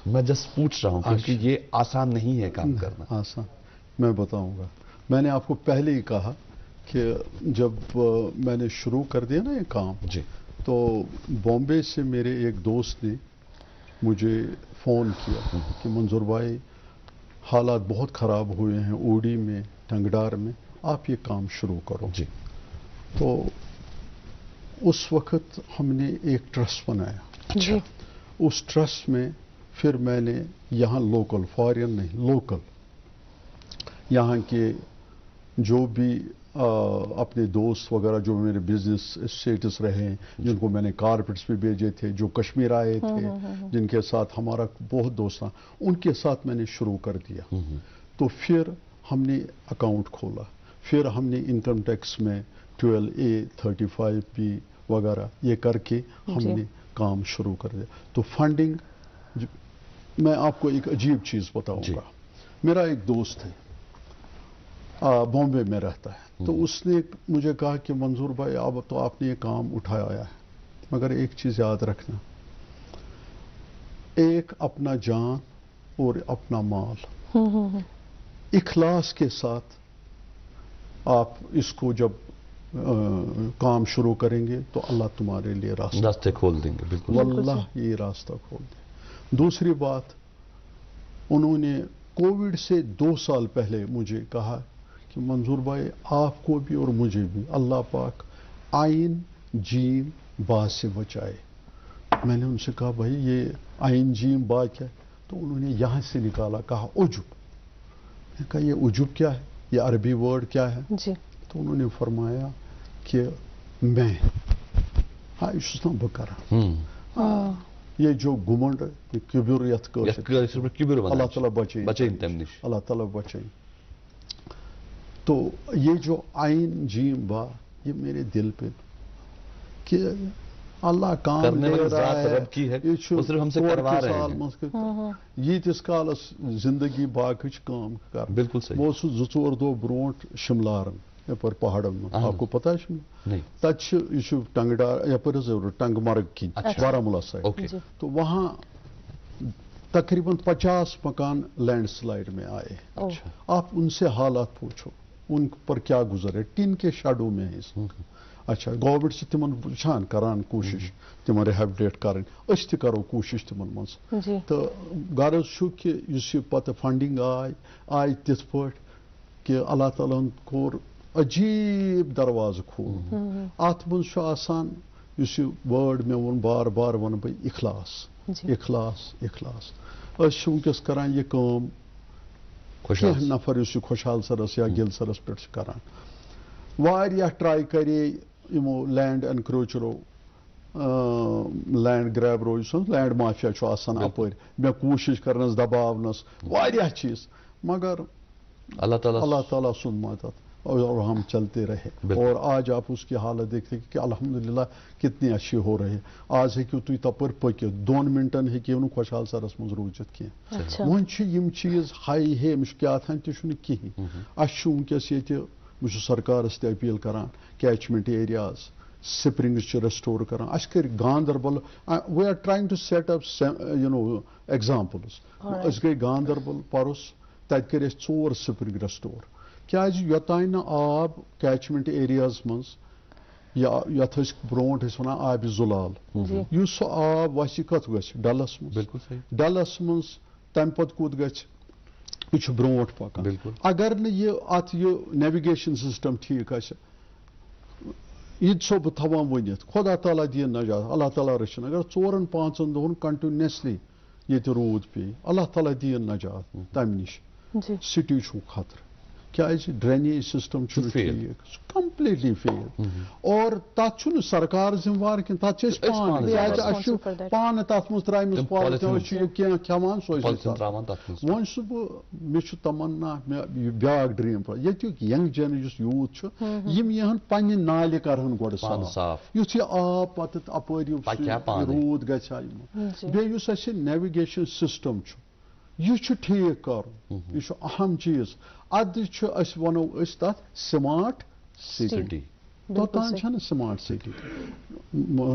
मैं जस्ट पूछ रहा हूं क्योंकि ये आसान नहीं है काम करना. आसान, मैं बताऊंगा. मैंने आपको पहले ही कहा कि जब मैंने शुरू कर दिया ना ये काम जी, तो बॉम्बे से मेरे एक दोस्त ने मुझे फ़ोन किया कि मंजूर भाई हालात बहुत ख़राब हुए हैं ओडी में, टंगडार में, आप ये काम शुरू करो. जी. तो उस वक्त हमने एक ट्रस्ट बनाया. जी. उस ट्रस्ट में फिर मैंने यहाँ लोकल, फॉरेन नहीं, लोकल यहाँ के जो भी अपने दोस्त वगैरह जो मेरे बिजनेस स्टेटस रहे, जिनको मैंने कारपेट्स भी भेजे थे, जो कश्मीर आए थे, जिनके साथ हमारा बहुत दोस्त था, उनके साथ मैंने शुरू कर दिया. तो फिर हमने अकाउंट खोला, फिर हमने इनकम टैक्स में 12A 35B वगैरह ये करके हमने काम शुरू कर दिया. तो फंडिंग, मैं आपको एक अजीब चीज़ बताऊंगा. मेरा एक दोस्त है, बॉम्बे में रहता है, तो उसने मुझे कहा कि मंजूर भाई अब तो आपने ये काम उठाया है, मगर एक चीज़ याद रखना, एक अपना जान और अपना माल इखलास के साथ आप इसको जब काम शुरू करेंगे तो अल्लाह तुम्हारे लिए रास्ते खोल देंगे. बिल्कुल, वल्लाह ये रास्ता खोल दें. दूसरी बात, उन्होंने कोविड से 2 साल पहले मुझे कहा कि मंजूर भाई आपको भी और मुझे भी अल्लाह पाक आइन जीम बा से बचाए. मैंने उनसे कहा भाई ये आइन जीम बा क्या है? तो उन्होंने यहाँ से निकाला, कहा उजुब. मैंने कहा ये उजुब क्या है, ये अरबी वर्ड क्या है? जी. तो उन्होंने फरमाया कि मैं बकरा, ये जो घुमंड, ये किबिर अल्लाह ताला बचे, अल्लाह ताला बचे. तो ये जो आइन जीम बा, ये मेरे दिल पे कि अल्लाह काम दे रहा है, ये सिर्फ हमसे करवा रहे हैं. ये तिस कालस जिंदगी बाकी काम कर. बिल्कुल सही. वो 2-4 दो ब्रोट शिमलारन यपर पहाड़न में, आपको पता है शिमला? तच टंगडार यपर टंगमर्ग की बारामूला साइड. तो वहाँ तकरीबन 50 मकान लैंडस्लाइड में आए. आप उनसे हालात पूछो, उन पर क्या गुजरे, टिन के शेडो में है. अच्छा, गवर्नमेंट से तिमन वुचान करान कोशिश तिमन रिहेबिलिटेट करन, अस त करो कोशिश तिमन मज. तो गर्ज छु कि युस पत फंडिंग आय तिथ पट कि अल्लाह ताला कोर अजीब दरवाज खोल. अत मज आसान युस वर्ड में वोन बार बार वन बह इखलास, इखलास, इखलास. अस वुनकस करान ये काम कह नफर युस खुशहाल सरस या गिल सरस पे करान. वारिया ट्राई करे यमो लैंड एनक्रोचरो, लैंड ग्रैबरो, लैंड माफिया अपर मे कोशिश करनस दबावनस वारिया चीज, मगर अल्लाह ताला सुन मदद और हम चलते रहे. और आज आप उसकी हालत देखते कि अल्हम्दुलिल्लाह कितनी अच्छी हो रही है. आज है कि तुम तपर पक 2 मिनटन है खुशहाल सरस मज रूजित कह. वन चीज हाई है अमिश क्या तह कहें. वनकस ये सरकारस ते अपील करान कैचमेंट एरियाज स्प्रिंग्स रेस्टोर करान. अस कर Ganderbal, we are trying to set up examples. अस गई गांदरबल परस, तत कर 4 स्प्रिंग रेस्टोर. क्या योतान न आब कैचमेंट एरियाज मज यथ ब्रोट वन आब जुलाल, युस आब वस कत ग डलस मज. बिल्कुल सही. डलस मज तम पत कूद ग यह ब्रोट पकान. अगर न ये नेविगेशन सिस्टम ठीक सो बह थवान वनित खुदा ताला दीन नजात, अल्लाह ताला रचन. अगर 4-5 दोहन कंटिन्यूसली ये रूद पे, अल्लाह ताला दीन नजात तम निश. सिटी खतर ड्रेनेज सिस्टम completely fail और तथ सरकार जिम्मेवार कि पान तथ मज त्रा पॉलिथीन खेवान वन मे तमन्ना ब्या ड्रीम ये यंग जनरेशन यूथ यहन पन्ने नाले करहन गोड़ साफ युथ आब पत अपर रूद गस नेविगेशन सिस्टम यह ठीक कर यह अहम चीज अद वनो तथ स्मार्ट सिटी तोतान स्मार्ट सिटी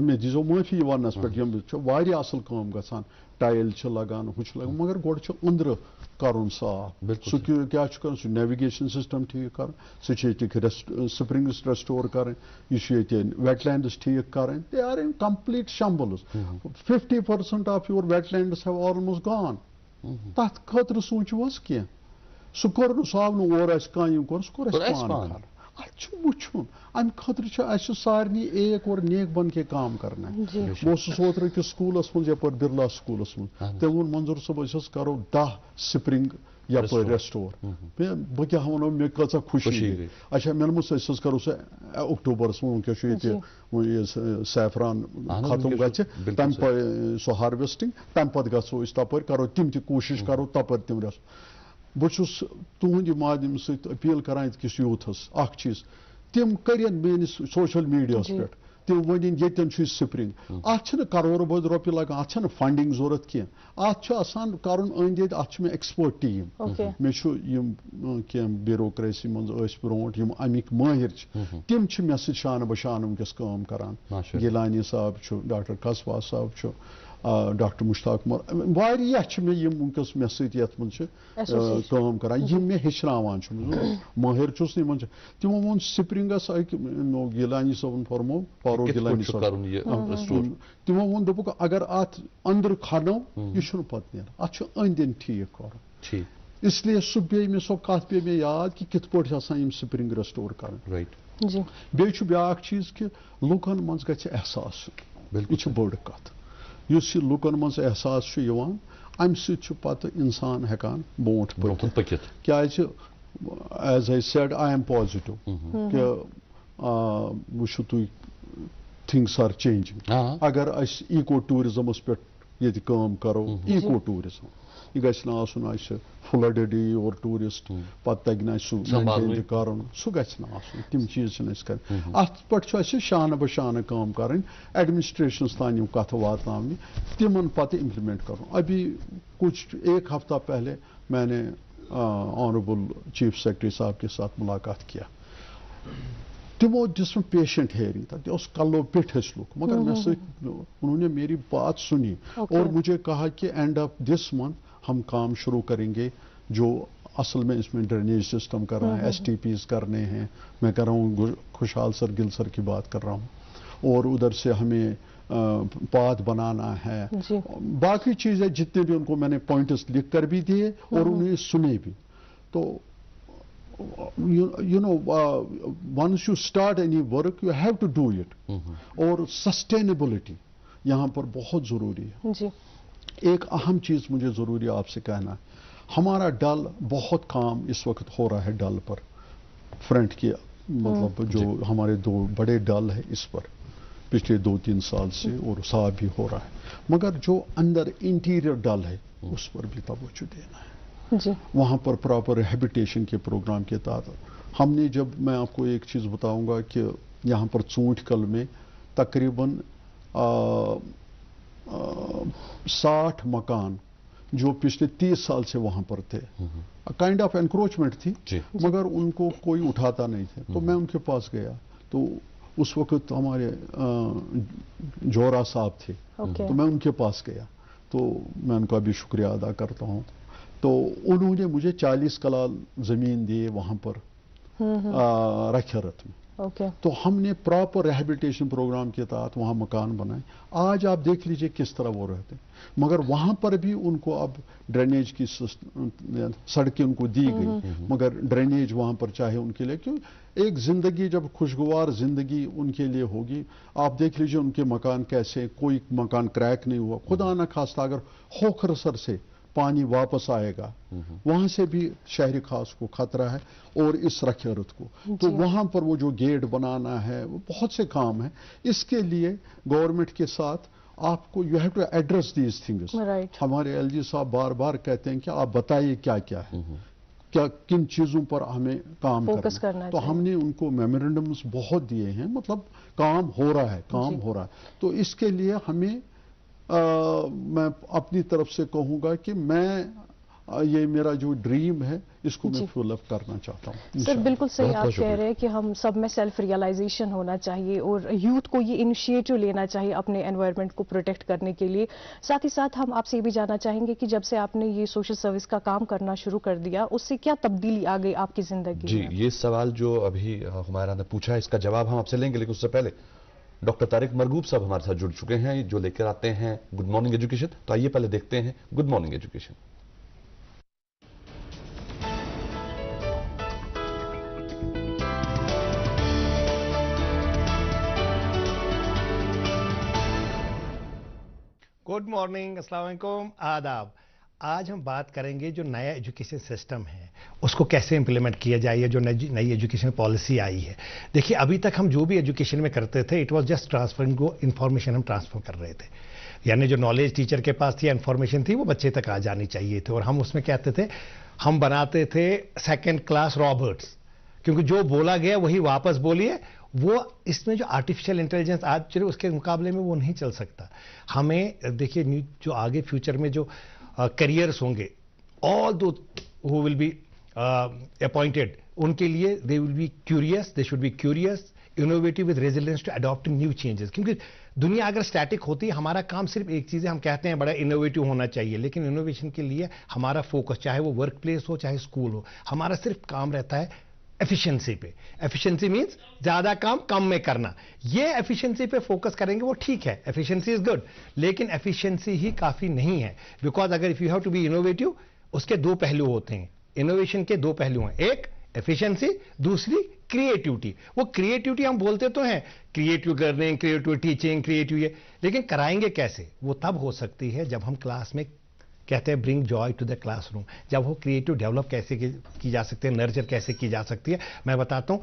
मे दीजो माफी वनस पे असल काम गसान टाइल लगान हु मगर गोड़ अंदर कर साफ सह क्या कर नेविगेशन सिस्टम ठीक कर स्प्रिंग्स रेस्टोर कर वेटलैंड्स ठीक कर they are in complete shambles 50% of your wetlands have almost gone तथ खतर सोचो कह सह कोर सह और कह सह वुन अम खतर सारे एक और नेक बन के काम करना बस ओतर कि स्कूलस मज यप बिरला स्कूलस मज तम वोन मंजूर सब करो 10 स्प्रिंग यप रेस्टोर बह क्या वो मे कचा खुशी गई अच्छा मे करो सह अक्टूबरस वनस सैफरान खत्म गम सो हार्वेस्टिंग तम पे गो तप करो तम कोशिश करो तप तम रेस्ट बहुस तुहद माध्यम सत अपील करान किस यूथस अख चीज तम कर मेस सोशल मीडिया पे तम वन ये स्प्रिंग अत करोड़ बद रुपये लगान अत फंडिंग जरूरत कह अत कर अंद अत मे एक्सपर्ट टीम मे कह ब्यूरोक्रेसी मज ब्रोट अमिक माहिर तम मे सत शान बशान वनकस काम करान गिलानी साहब डॉक्टर कसवा साहब डॉक्टर मुश्ताक वारियाह मे वनकस मे सत काम करान मे हेचनावान माहिर चुस तमो वो स्प्रिंगस गिलानी साहब फरमो फारूक गिलानी साहब तमो वो दोपुक अगर अत अंदर खनो यह पे अत अंदन ठीक कर इसलिए सह पे मे सो कत पे मे याद कि कित पे स्प्रिंग रेस्टोर कर बे ब्या चीज कि लुकन मज ग एहसास यह बड़ कत इस लुकन मज एहसास अम सत इंसान हेकान बोट पकित क्या as I said I am positive कि वो तु थिंग्स आर चेंजिंग अगर अस इको टूरिज्मस पे ये काम करो इको टूरिज्म यह गस फ्लडेड और टूरिस्ट पे तगन कर सह गम तम चीज कर अत पे शान बशान काम कर एडमिनिस्ट्रेशन तान कथ वाता तिमन पे इम्प्लीमेंट कर अभी कुछ एक हफ्ता पहले मैंने ऑनरेबल चीफ सेक्रेटरी साहब के साथ मुलाकात किया तमो जिसमें पेशेंट हेयरिंग तक कलो पिठ लुक मगर मे उन्होंने मेरी बात सुनी और मुझे कहा कि एंड ऑफ दिस मंथ हम काम शुरू करेंगे जो असल में इसमें ड्रेनेज सिस्टम करना है STPs करने हैं मैं कर रहा हूँ खुशहाल सर गिल सर की बात कर रहा हूँ और उधर से हमें पाथ बनाना है बाकी चीज़ें जितने भी उनको मैंने पॉइंट्स लिख कर भी दिए और उन्हें सुने भी तो you know once you start any work you have to do it और sustainability यहाँ पर बहुत ज़रूरी है जी। एक अहम चीज़ मुझे ज़रूरी आपसे कहना है हमारा डल बहुत काम इस वक्त हो रहा है डल पर फ्रंट की मतलब जो हमारे 2 बड़े डल है इस पर पिछले 2-3 साल से और साफ भी हो रहा है मगर जो अंदर इंटीरियर डल है उस पर भी तवज्जो देना है जी। वहाँ पर प्रॉपर हैबिटेशन के प्रोग्राम के तहत हमने जब मैं आपको एक चीज़ बताऊंगा कि यहाँ पर चूंठकल में तकरीबन 60 मकान जो पिछले 30 साल से वहाँ पर थे काइंड ऑफ एनक्रोचमेंट थी मगर उनको कोई उठाता नहीं थे तो मैं उनके पास गया तो उस वक्त हमारे जोरा साहब थे तो मैं उनके पास गया तो मैं उनका भी शुक्रिया अदा करता हूँ तो उन्होंने मुझे 40 कलाल ज़मीन दी वहाँ पर रखरत में तो हमने प्रॉपर रिहैबिलिटेशन प्रोग्राम के तहत वहाँ मकान बनाए आज आप देख लीजिए किस तरह वो रहते मगर वहाँ पर भी उनको अब ड्रेनेज की सड़कें उनको दी गई मगर ड्रेनेज वहाँ पर चाहे उनके लिए क्यों एक ज़िंदगी जब खुशगवार ज़िंदगी उनके लिए होगी आप देख लीजिए उनके मकान कैसे कोई मकान क्रैक नहीं हुआ खुदा न खास्ता अगर होकर सर से पानी वापस आएगा, वहां से भी शहरी खास को खतरा है और इस रखियत को। तो वहां पर वो जो गेट बनाना है, वो बहुत से काम है। इसके लिए गवर्नमेंट के साथ आपको you have to address these things. हमारे एलजी साहब बार बार कहते हैं कि आप बताइए क्या क्या है, क्या किन चीजों पर हमें काम करना है। तो हमने उनको मेमोरेंडम्स बहुत दिए हैं, मतलब काम हो रहा है, काम हो रहा है। तो इसके लिए हमें मैं अपनी तरफ से कहूंगा कि ये मेरा जो ड्रीम है इसको मैं फुल अप करना चाहता हूँ। सर बिल्कुल सही आप कह रहे हैं कि हम सब में सेल्फ रियलाइजेशन होना चाहिए और यूथ को ये इनिशिएटिव लेना चाहिए अपने एनवायरनमेंट को प्रोटेक्ट करने के लिए। साथ ही साथ हम आपसे ये भी जानना चाहेंगे कि जब से आपने ये सोशल सर्विस का काम करना शुरू कर दिया, उससे क्या तब्दीली आ गई आपकी जिंदगी जी, में? ये सवाल जो अभी हुमायरा ने पूछा है, इसका जवाब हम आपसे लेंगे, लेकिन उससे पहले डॉक्टर तारिक मरगूब साहब हमारे साथ जुड़ चुके हैं, जो लेकर आते हैं गुड मॉर्निंग एजुकेशन। तो आइए पहले देखते हैं good morning education. Good morning, अस्सलाम वालेकुम, आदाब। आज हम बात करेंगे जो नया एजुकेशन सिस्टम है उसको कैसे इंप्लीमेंट किया जाए, या जो नई एजुकेशन पॉलिसी आई है। देखिए, अभी तक हम जो भी एजुकेशन में करते थे, इट वाज जस्ट ट्रांसफरिंग को इंफॉर्मेशन हम ट्रांसफर कर रहे थे, यानी जो नॉलेज टीचर के पास थी, इंफॉर्मेशन थी, वो बच्चे तक आ जानी चाहिए थी। और हम उसमें कहते थे, हम बनाते थे सेकेंड क्लास रॉबर्ट्स, क्योंकि जो बोला गया वही वापस बोलिए। वो इसमें जो आर्टिफिशियल इंटेलिजेंस आज चले उसके मुकाबले में वो नहीं चल सकता। हमें देखिए, जो आगे फ्यूचर में जो करियर्स होंगे, ऑल दो हु विल बी अपॉइंटेड, उनके लिए they will be curious, they should be curious, innovative with resilience to adopting new changes. क्योंकि दुनिया अगर स्टैटिक होती है, हमारा काम सिर्फ एक चीज़ है, हम कहते हैं बड़ा इनोवेटिव होना चाहिए, लेकिन इनोवेशन के लिए हमारा फोकस, चाहे वो वर्क प्लेस हो चाहे स्कूल हो, हमारा सिर्फ काम रहता है एफिशिएंसी पे। एफिशिएंसी मींस ज्यादा काम कम में करना। ये एफिशिएंसी पे फोकस करेंगे वो ठीक है, एफिशिएंसी इज गुड, लेकिन एफिशिएंसी ही काफी नहीं है। बिकॉज अगर if you have to be innovative, उसके दो पहलू होते हैं। इनोवेशन के दो पहलू हैं, एक एफिशिएंसी, दूसरी क्रिएटिविटी। वो क्रिएटिविटी हम बोलते तो हैं, creative learning, creative teaching, creative ये, लेकिन कराएंगे कैसे? वो तब हो सकती है जब हम क्लास में कहते हैं bring joy to the classroom, जब वो क्रिएटिव डेवलप कैसे की जा सकती है, नर्चर कैसे की जा सकती है। मैं बताता हूं,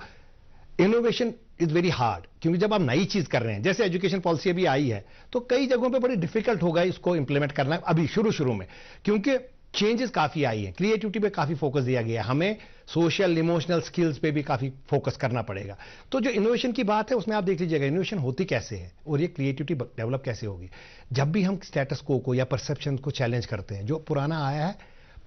इनोवेशन इज वेरी हार्ड, क्योंकि जब आप नई चीज कर रहे हैं, जैसे एजुकेशन पॉलिसी अभी आई है, तो कई जगहों पे बड़ी डिफिकल्ट होगा इसको इंप्लीमेंट करना अभी शुरू में, क्योंकि चेंजेस काफी आई हैं। क्रिएटिविटी पे काफी फोकस दिया गया है, हमें सोशल इमोशनल स्किल्स पे भी काफी फोकस करना पड़ेगा। तो जो इनोवेशन की बात है, उसमें आप देख लीजिएगा इनोवेशन होती कैसे है और ये क्रिएटिविटी डेवलप कैसे होगी। जब भी हम स्टेटस को या परसेप्शन को चैलेंज करते हैं, जो पुराना आया है,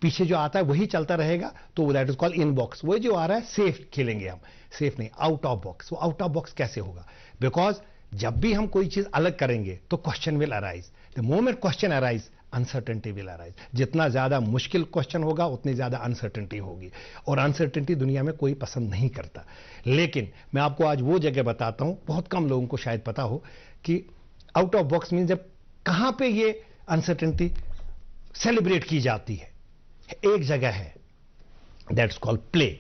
पीछे जो आता है वही चलता रहेगा, तो that is called in box. वो जो आ रहा है सेफ खेलेंगे हम, सेफ नहीं, आउट ऑफ बॉक्स। वो आउट ऑफ बॉक्स कैसे होगा? बिकॉज जब भी हम कोई चीज अलग करेंगे तो question will arise. The moment question arise, uncertainty will arise. जितना ज्यादा मुश्किल क्वेश्चन होगा उतनी ज्यादा अनसर्टेनिटी होगी, और अनसर्टेनिटी दुनिया में कोई पसंद नहीं करता। लेकिन मैं आपको आज वो जगह बताता हूं, बहुत कम लोगों को शायद पता हो कि आउट ऑफ बॉक्स मीन जब कहां पे ये अनसर्टेनिटी सेलिब्रेट की जाती है। एक जगह है, दैट्स कॉल्ड प्ले।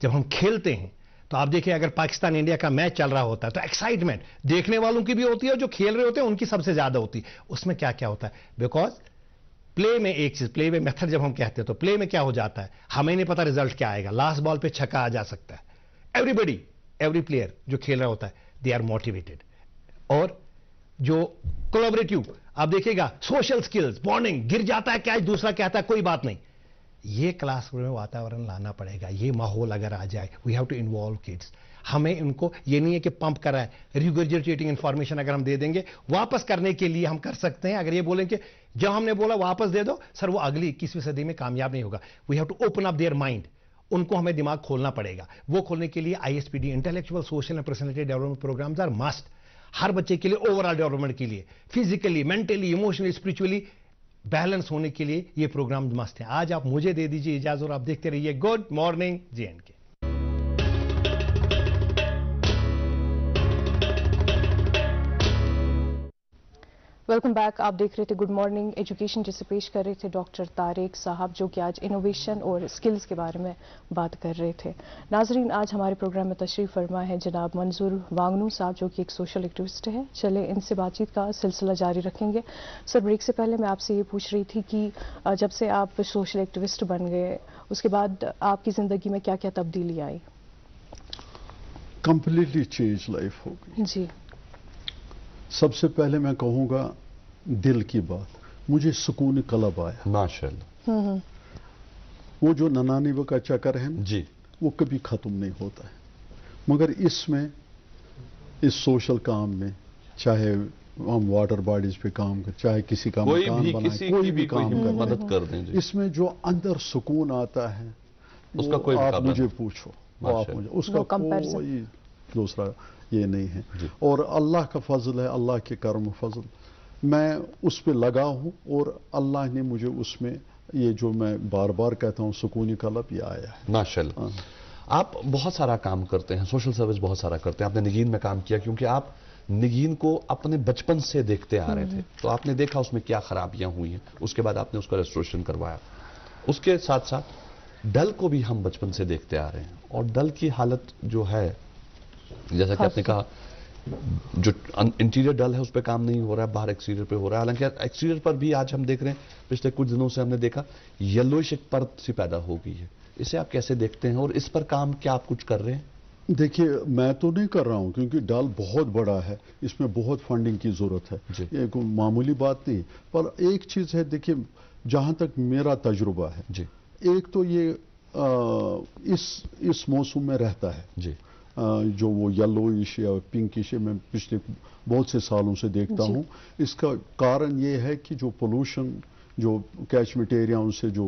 जब हम खेलते हैं तो आप देखिए, अगर पाकिस्तान इंडिया का मैच चल रहा होता है तो एक्साइटमेंट देखने वालों की भी होती है और जो खेल रहे होते हैं उनकी सबसे ज्यादा होती है। उसमें क्या क्या होता है? बिकॉज प्ले में एक चीज, प्ले में मेथड जब हम कहते हैं, तो प्ले में क्या हो जाता है, हमें नहीं पता रिजल्ट क्या आएगा, लास्ट बॉल पे छक्का आ जा सकता है। एवरीबडी, एवरी प्लेयर जो खेल रहा होता है, दे आर मोटिवेटेड। और जो कोलैबोरेटिव आप देखिएगा, सोशल स्किल्स, बॉन्डिंग, गिर जाता है क्या, दूसरा कहता है कोई बात नहीं। ये क्लासरूम में वातावरण लाना पड़ेगा, ये माहौल अगर आ जाए, we have to involve kids. हमें उनको ये नहीं है कि पंप करा है, रिगर्जिटेटिंग इंफॉर्मेशन अगर हम दे देंगे, वापस करने के लिए हम कर सकते हैं। अगर ये बोलेंगे जब हमने बोला वापस दे दो सर, वो अगली 21वीं सदी में कामयाब नहीं होगा। We have to open up their mind. उनको हमें दिमाग खोलना पड़ेगा। वो खोलने के लिए ISPD, intellectual social and personality development programmes are must. हर बच्चे के लिए ओवरऑल डेवलपमेंट के लिए, physically, mentally, emotionally, spiritually balance होने के लिए ये प्रोग्राम मस्त है। आज आप मुझे दे दीजिए इजाजत और आप देखते रहिए good morning JNK। Welcome back. आप देख रहे थे गुड मॉर्निंग एजुकेशन, जिसे पेश कर रहे थे डॉक्टर तारिक साहब, जो कि आज इनोवेशन और स्किल्स के बारे में बात कर रहे थे। नाजरीन, आज हमारे प्रोग्राम में तशरीफ़ फरमा है जनाब मंजूर वांगनू साहब, जो कि एक सोशल एक्टिविस्ट है। चले इनसे बातचीत का सिलसिला जारी रखेंगे। सर, ब्रेक से पहले मैं आपसे ये पूछ रही थी कि जब से आप सोशल एक्टिविस्ट बन गए, उसके बाद आपकी ज़िंदगी में क्या क्या तब्दीली आई? कंप्लीटली चेंज लाइफ हो गई जी। सबसे पहले मैं कहूँगा दिल की बात, मुझे सुकून कलब आया माशाअल्लाह। वो जो ननानिब का चक्कर है ना जी, वो कभी ख़त्म नहीं होता है, मगर इसमें इस सोशल काम में, चाहे हम वाटर बॉडीज पे काम कर, चाहे किसी का मकान बनाए, कोई भी काम कर मदद कर दें, इसमें जो अंदर सुकून आता है उसका कोई आप मुझे पूछो, आप मुझे उसका कोई दूसरा ये नहीं है। और अल्लाह का फजल है, अल्लाह के करम फजल, मैं उस पे लगा हूँ और अल्लाह ने मुझे उसमें ये जो मैं बार बार कहता हूँ सुकूनी कलब ये आया है माशाअल्लाह। आप बहुत सारा काम करते हैं, सोशल सर्विस बहुत सारा करते हैं। आपने निगीन में काम किया क्योंकि आप निगीन को अपने बचपन से देखते आ रहे थे, तो आपने देखा उसमें क्या खराबियां हुई हैं, उसके बाद आपने उसका रेस्टोरेशन करवाया। उसके साथ साथ डल को भी हम बचपन से देखते आ रहे हैं, और डल की हालत जो है, जैसा कि आपने कहा, जो इंटीरियर डल है उस पर काम नहीं हो रहा है, बाहर एक्सटीरियर पे हो रहा है। हालांकि एक्सटीरियर पर भी आज हम देख रहे हैं, पिछले कुछ दिनों से हमने देखा येलोइश एक परत सी पैदा हो गई है। इसे आप कैसे देखते हैं, और इस पर काम क्या आप कुछ कर रहे हैं? देखिए, मैं तो नहीं कर रहा हूं क्योंकि डल बहुत बड़ा है, इसमें बहुत फंडिंग की जरूरत है, ये कोई मामूली बात नहीं। पर एक चीज है, देखिए, जहां तक मेरा तजुर्बा है जी, एक तो ये इस मौसम में रहता है जी, जो वो येलोइश या पिंकिश मैं पिछले बहुत से सालों से देखता हूं। इसका कारण ये है कि जो पोल्यूशन, जो कैचमेंट एरियाओं से जो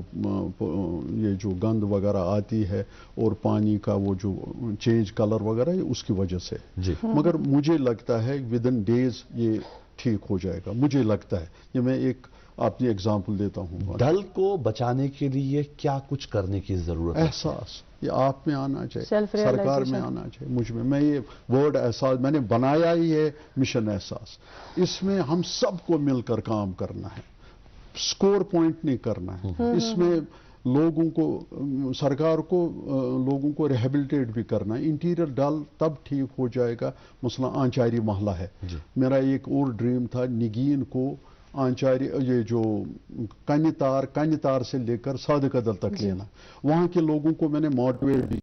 ये जो गंद वगैरह आती है और पानी का वो जो चेंज कलर वगैरह, ये उसकी वजह से जी। मगर मुझे लगता है विद इन डेज ये ठीक हो जाएगा, मुझे लगता है। ये मैं एक आपने एग्जाम्पल देता हूँ। डल को बचाने के लिए क्या कुछ करने की जरूरत है? एहसास ये आप में आना चाहिए, सरकार में आना चाहिए, मुझ में। मैं ये वर्ड एहसास मैंने बनाया ही है, मिशन एहसास। इसमें हम सबको मिलकर काम करना है, स्कोर पॉइंट नहीं करना है। इसमें लोगों को, सरकार को लोगों को रिहेबिलिटेट भी करना है। इंटीरियर डल तब ठीक हो जाएगा, मसला आंचारी महला है। मेरा एक और ड्रीम था निगीन को आंचारी, ये जो कन्यतार से लेकर सादकदल तक लेना। वहाँ के लोगों को मैंने मोटिवेट भी,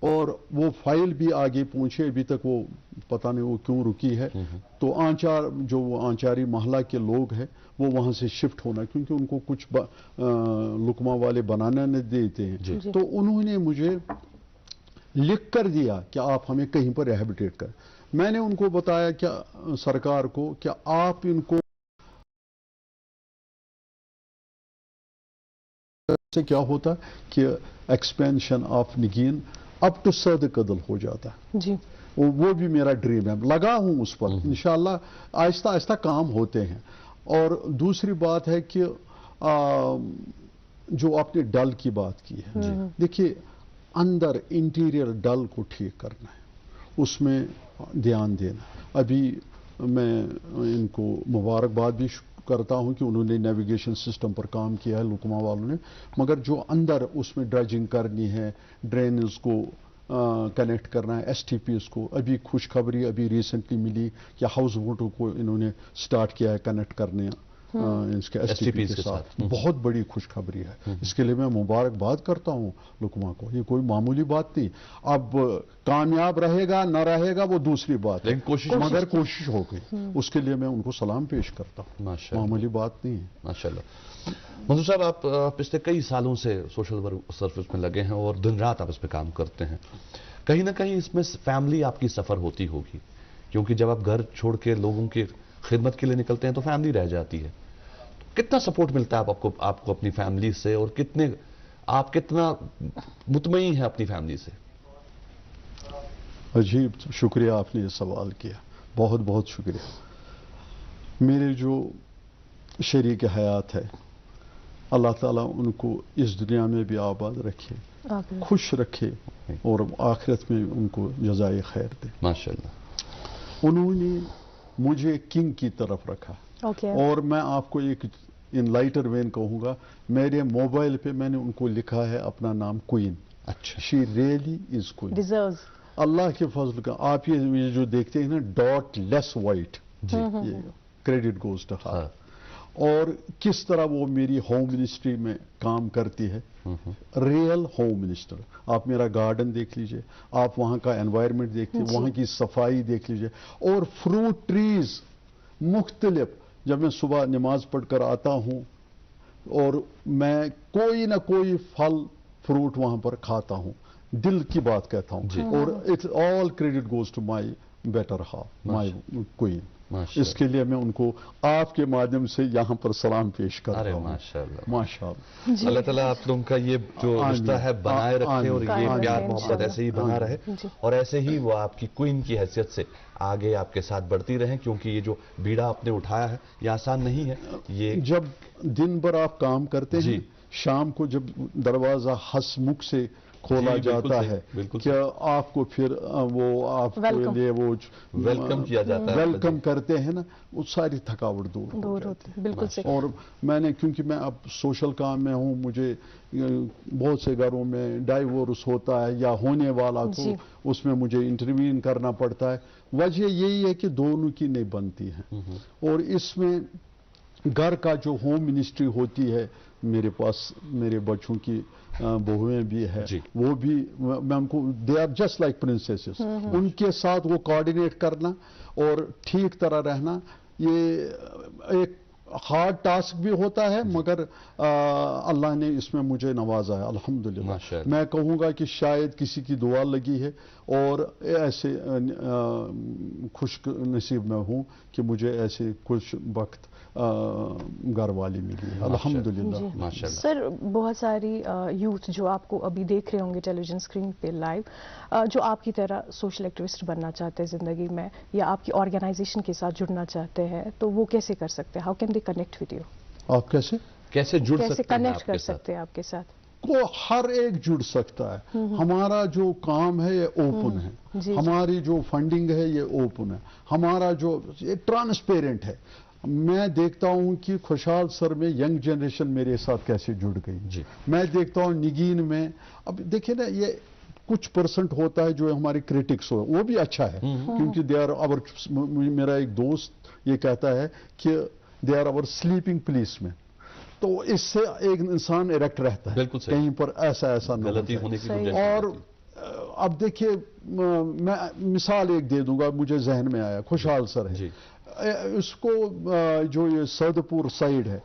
और वो फाइल भी आगे पहुंचे, अभी तक वो पता नहीं वो क्यों रुकी है। तो जो आंचारी महला के लोग हैं वो वहाँ से शिफ्ट होना, क्योंकि उनको कुछ लुकमा वाले बनाना नहीं देते हैं। तो उन्होंने मुझे लिख कर दिया कि आप हमें कहीं पर रिहेबिलिटेट करें। मैंने उनको बताया क्या सरकार को, क्या आप इनको से क्या होता कि expansion of Nigeen up to Sadakadal हो जाता है जी। वो भी मेरा ड्रीम है, लगा हूं उस पर। इंशाल्लाह आहिस्ता आहिस्ता काम होते हैं। और दूसरी बात है कि जो आपने डल की बात की है, देखिए, अंदर इंटीरियर डल को ठीक करना है, उसमें ध्यान देना। अभी मैं इनको मुबारकबाद भी करता हूं कि उन्होंने नेविगेशन सिस्टम पर काम किया है लुकमा वालों ने, मगर जो अंदर उसमें ड्रेजिंग करनी है, ड्रेनेज को कनेक्ट करना है, एसटीपीएस को। अभी खुशखबरी अभी रिसेंटली मिली कि हाउस बोटों को इन्होंने स्टार्ट किया है कनेक्ट करने इसके एसटीपीएस के साथ। बहुत बड़ी खुशखबरी है, इसके लिए मैं मुबारकबाद करता हूं लुकमा को। ये कोई मामूली बात नहीं। अब कामयाब रहेगा ना रहेगा वो दूसरी बात है, मगर कोशिश हो गई, उसके लिए मैं उनको सलाम पेश करता हूँ। मामूली बात नहीं है। माशाल्लाह। मंजूर साहब, आप पिछले कई सालों से सोशल सर्विस में लगे हैं और दिन रात आप इस पे काम करते हैं। कहीं ना कहीं इसमें फैमिली आपकी सफर होती होगी, क्योंकि जब आप घर छोड़ के लोगों की खिदमत के लिए निकलते हैं तो फैमिली रह जाती है। कितना सपोर्ट मिलता है आपको अपनी फैमिली से, और कितना मुतमईन है अपनी फैमिली से? अजीब, शुक्रिया आपने ये सवाल किया, बहुत बहुत शुक्रिया। मेरे जो शरीक हयात है, अल्लाह ताला उनको इस दुनिया में भी आबाद रखे, खुश रखे, और आखिरत में उनको जज़ाए खैर दे। माशाल्लाह। उन्होंने मुझे किंग की तरफ रखा, और मैं आपको एक इन लाइटर वेन कहूँगा, मेरे मोबाइल पे मैंने उनको लिखा है अपना नाम क्वीन। अच्छा, she really is queen, deserves. अल्लाह के फजल का आप ये जो देखते हैं ना डॉट लेस वाइट, ये क्रेडिट गोज टू हर। और किस तरह वो मेरी होम मिनिस्ट्री में काम करती है, रियल होम मिनिस्टर। आप मेरा गार्डन देख लीजिए, आप वहाँ का एनवायरनमेंट देखिए, वहाँ की सफाई देख लीजिए, और फ्रूट ट्रीज मुख्तलिफ। जब मैं सुबह नमाज पढ़कर आता हूँ और मैं कोई ना कोई फल फ्रूट वहाँ पर खाता हूँ, दिल की बात कहता हूँ, और it's all credit goes to my better half, my queen. इसके लिए मैं उनको आपके माध्यम से यहाँ पर सलाम पेश करता हूँ। माशाअल्लाह, माशाअल्लाह। अल्लाह ताला आप लोगों का ये जो रिश्ता है बनाए रखे, और ये प्यार मोहब्बत ऐसे ही बना रहे, और ऐसे ही वो आपकी क्वीन की हैसियत से आगे आपके साथ बढ़ती रहे, क्योंकि ये जो बीड़ा आपने उठाया है ये आसान नहीं है। ये जब दिन भर आप काम करते हैं, शाम को जब दरवाजा हंसमुख से खोला जाता है, क्या आपको फिर वो आपको लिए वो वेलकम किया जाता है, वेलकम करते हैं ना, वो सारी थकावट दूर होती है। बिल्कुल सही। और मैंने, क्योंकि मैं अब सोशल काम में हूँ, मुझे बहुत से घरों में डाइवोर्स होता है या होने वाला, तो उसमें मुझे इंटरवीन करना पड़ता है। वजह यही है कि दोनों की नहीं बनती है, और इसमें घर का जो होम मिनिस्ट्री होती है, मेरे पास मेरे बच्चों की बहुएं भी है, वो भी मैं उनको, they are just like princesses, उनके साथ वो कोऑर्डिनेट करना और ठीक तरह रहना, ये एक हार्ड टास्क भी होता है, मगर अल्लाह ने इसमें मुझे नवाजा है, अल्हम्दुलिल्लाह। मैं कहूँगा कि शायद किसी की दुआ लगी है, और ऐसे खुश नसीब में हूँ कि मुझे ऐसे कुछ वक्त घर वाली मिली है, अल्हम्दुलिल्लाह। सर, बहुत सारी यूथ जो आपको अभी देख रहे होंगे टेलीविजन स्क्रीन पे लाइव, जो आपकी तरह सोशल एक्टिविस्ट बनना चाहते हैं ज़िंदगी में, या आपकी ऑर्गेनाइजेशन के साथ जुड़ना चाहते हैं, तो वो कैसे कर सकते हैं? How can they connect with you? आप कैसे जुड़ सकते हैं, कनेक्ट कर सकते हैं आपके साथ? वो हर एक जुड़ सकता है। हमारा जो काम है ये ओपन है, हमारी जो फंडिंग है ये ओपन है, हमारा जो ये ट्रांसपेरेंट है। मैं देखता हूं कि खुशहाल सर में यंग जनरेशन मेरे साथ कैसे जुड़ गई। मैं देखता हूं निगीन में, अब देखिए ना, ये कुछ परसेंट होता है जो हमारे क्रिटिक्स हो, वो भी अच्छा है, क्योंकि दे आर आवर, मेरा एक दोस्त ये कहता है कि they are our sleeping police में, तो इससे एक इंसान इरेक्ट रहता है, कहीं पर ऐसा गलती होने की। और अब देखिए, मैं मिसाल एक दे दूंगा, मुझे जहन में आया, खुशहाल सर है, इसको जो ये सदपुर साइड है,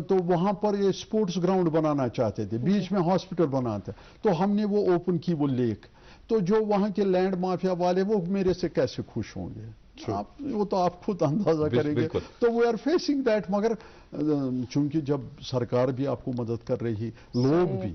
तो वहां पर ये स्पोर्ट्स ग्राउंड बनाना चाहते थे, बीच में हॉस्पिटल बनाते, तो हमने वो ओपन की वो लेक, तो जो वहां के लैंड माफिया वाले वो मेरे से कैसे खुश होंगे, वो तो आप खुद अंदाजा करेंगे। तो वी आर फेसिंग दैट, मगर चूंकि जब सरकार भी आपको मदद कर रही, लोग भी,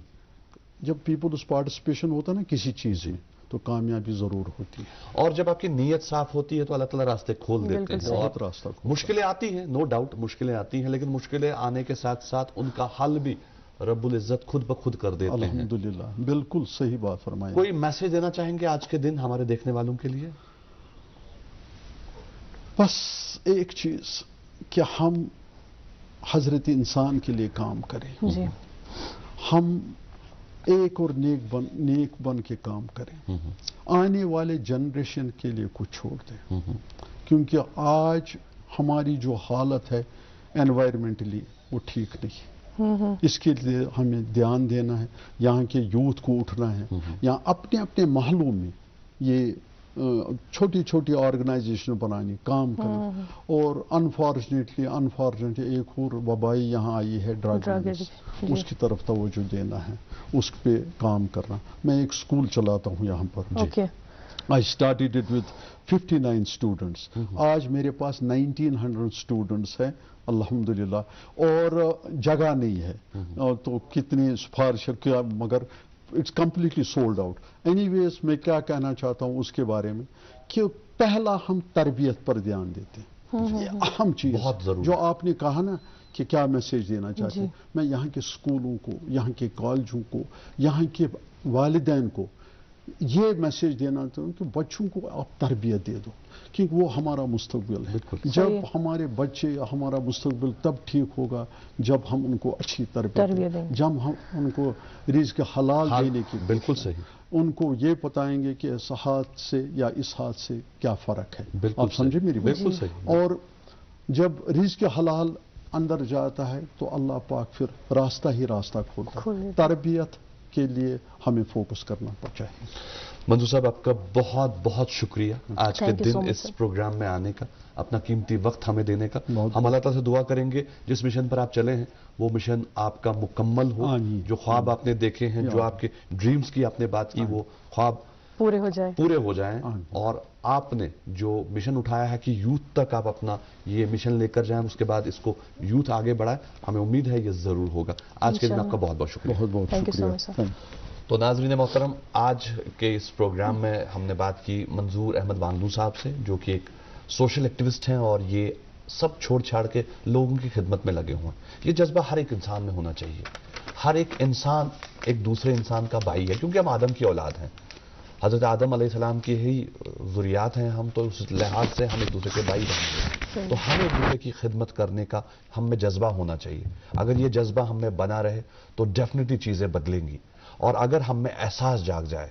जब पीपल्स पार्टिसिपेशन होता है ना किसी चीज में, तो कामयाबी जरूर होती है। और जब आपकी नीयत साफ होती है तो अल्लाह ताला रास्ते खोल देते हैं। बहुत रास्ता, मुश्किलें आती हैं, नो डाउट मुश्किलें आती हैं, लेकिन मुश्किलें आने के साथ साथ उनका हल भी रब्बुल इज्जत खुद ब खुद कर देते हैं। अल्हम्दुलिल्लाह, बिल्कुल सही बात फरमाई। कोई मैसेज देना चाहेंगे आज के दिन हमारे देखने वालों के लिए? बस एक चीज कि हम हजरत इंसान के लिए काम करें, हम एक और नेक बन के काम करें, आने वाले जनरेशन के लिए कुछ छोड़ दें, क्योंकि आज हमारी जो हालत है एनवायरमेंटली वो ठीक नहीं। इसके लिए हमें ध्यान देना है, यहाँ के यूथ को उठना है, यहाँ अपने अपने महलों में ये छोटी छोटी ऑर्गेनाइजेशन बनानी, काम करना। और अनफॉर्चुनेटली एक और वबाई यहाँ आई है, ड्रग, उसकी तरफ तवज्जो देना है, उस पे काम करना। मैं एक स्कूल चलाता हूँ यहाँ पर, I started it with 59 students, आज मेरे पास 1900 स्टूडेंट्स हैं अल्हम्दुलिल्लाह, और जगह नहीं है, तो कितनी सिफारिश क्या, मगर it's completely sold out. Anyways, मैं क्या कहना चाहता हूँ उसके बारे में कि पहला हम तरबियत पर ध्यान देते हैं, ये अहम चीज बहुत जरूरी। जो आपने कहा ना कि क्या मैसेज देना चाहते हैं, मैं यहाँ के स्कूलों को, यहाँ के कॉलेजों को, यहाँ के वालिदैन को ये मैसेज देना चाहता हूँ कि बच्चों को आप तरबियत दे दो, क्योंकि वो हमारा मुस्तकबिल है। जब हमारे बच्चे, हमारा मुस्तकबिल तब ठीक होगा जब हम उनको अच्छी तरबियत दें, जब हम उनको रिज़्क़ हलाल देने की, बिल्कुल सही, उनको ये बताएंगे कि इस हाथ से या इस हाथ से क्या फ़र्क है। आप समझे मेरी बात? बिल्कुल सही। और जब रिज़्क़ हलाल अंदर जाता है तो अल्लाह पाक फिर रास्ता ही रास्ता खोलता है। तरबियत के लिए हमें फोकस करना चाहिए। मंजूर साहब, आपका बहुत बहुत शुक्रिया आज के दिन इस प्रोग्राम में आने का, अपना कीमती वक्त हमें देने का। हम अल्लाह ताला से दुआ करेंगे जिस मिशन पर आप चले हैं वो मिशन आपका मुकम्मल हो, जो ख्वाब आपने देखे हैं, जो आपके ड्रीम्स की आपने बात की, वो ख्वाब पूरे हो जाएं और आपने जो मिशन उठाया है कि यूथ तक आप अपना ये मिशन लेकर जाएं, उसके बाद इसको यूथ आगे बढ़ाए, हमें उम्मीद है ये जरूर होगा। आज के दिन आपका बहुत बहुत शुक्रिया। बहुत बहुत शुक्रिया। तो नाज़रीन मोहतरम, आज के इस प्रोग्राम में हमने बात की मंजूर अहमद वांगलू साहब से, जो कि एक सोशल एक्टिविस्ट हैं और ये सब छोड़ छाड़ के लोगों की खिदमत में लगे हुए हैं। ये जज्बा हर एक इंसान में होना चाहिए। हर एक इंसान एक दूसरे इंसान का भाई है, क्योंकि हम आदम की औलाद हैं, हज़रत आदम अलैहिस्सलाम की ही ज़ुरियात हैं हम, तो उस लिहाज से हम एक दूसरे के भाई बनेंगे। तो हम एक दूसरे की खिदमत करने का हम में जज्बा होना चाहिए। अगर ये जज्बा हम में बना रहे तो डेफिनेटली चीज़ें बदलेंगी। और अगर हम में एहसास जाग जाए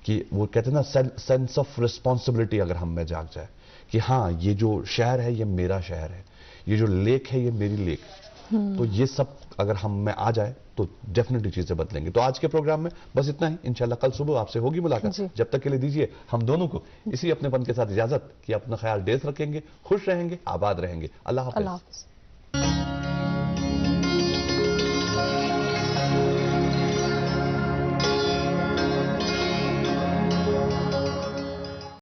कि वो कहते हैं ना, सेंस ऑफ रिस्पॉन्सिबिलिटी अगर हम में जाग जाए कि हाँ, ये जो शहर है ये मेरा शहर है, ये जो लेक है ये मेरी लेक, तो ये सब अगर हम में आ जाए तो डेफिनेटली चीजें बदलेंगी। तो आज के प्रोग्राम में बस इतना ही। इंशाल्लाह कल सुबह आपसे होगी मुलाकात। जब तक के लिए दीजिए हम दोनों को इसी अपनेपन के साथ इजाजत कि अपना ख्याल डेज रखेंगे, खुश रहेंगे, आबाद रहेंगे। अल्लाह हाफ़िज़।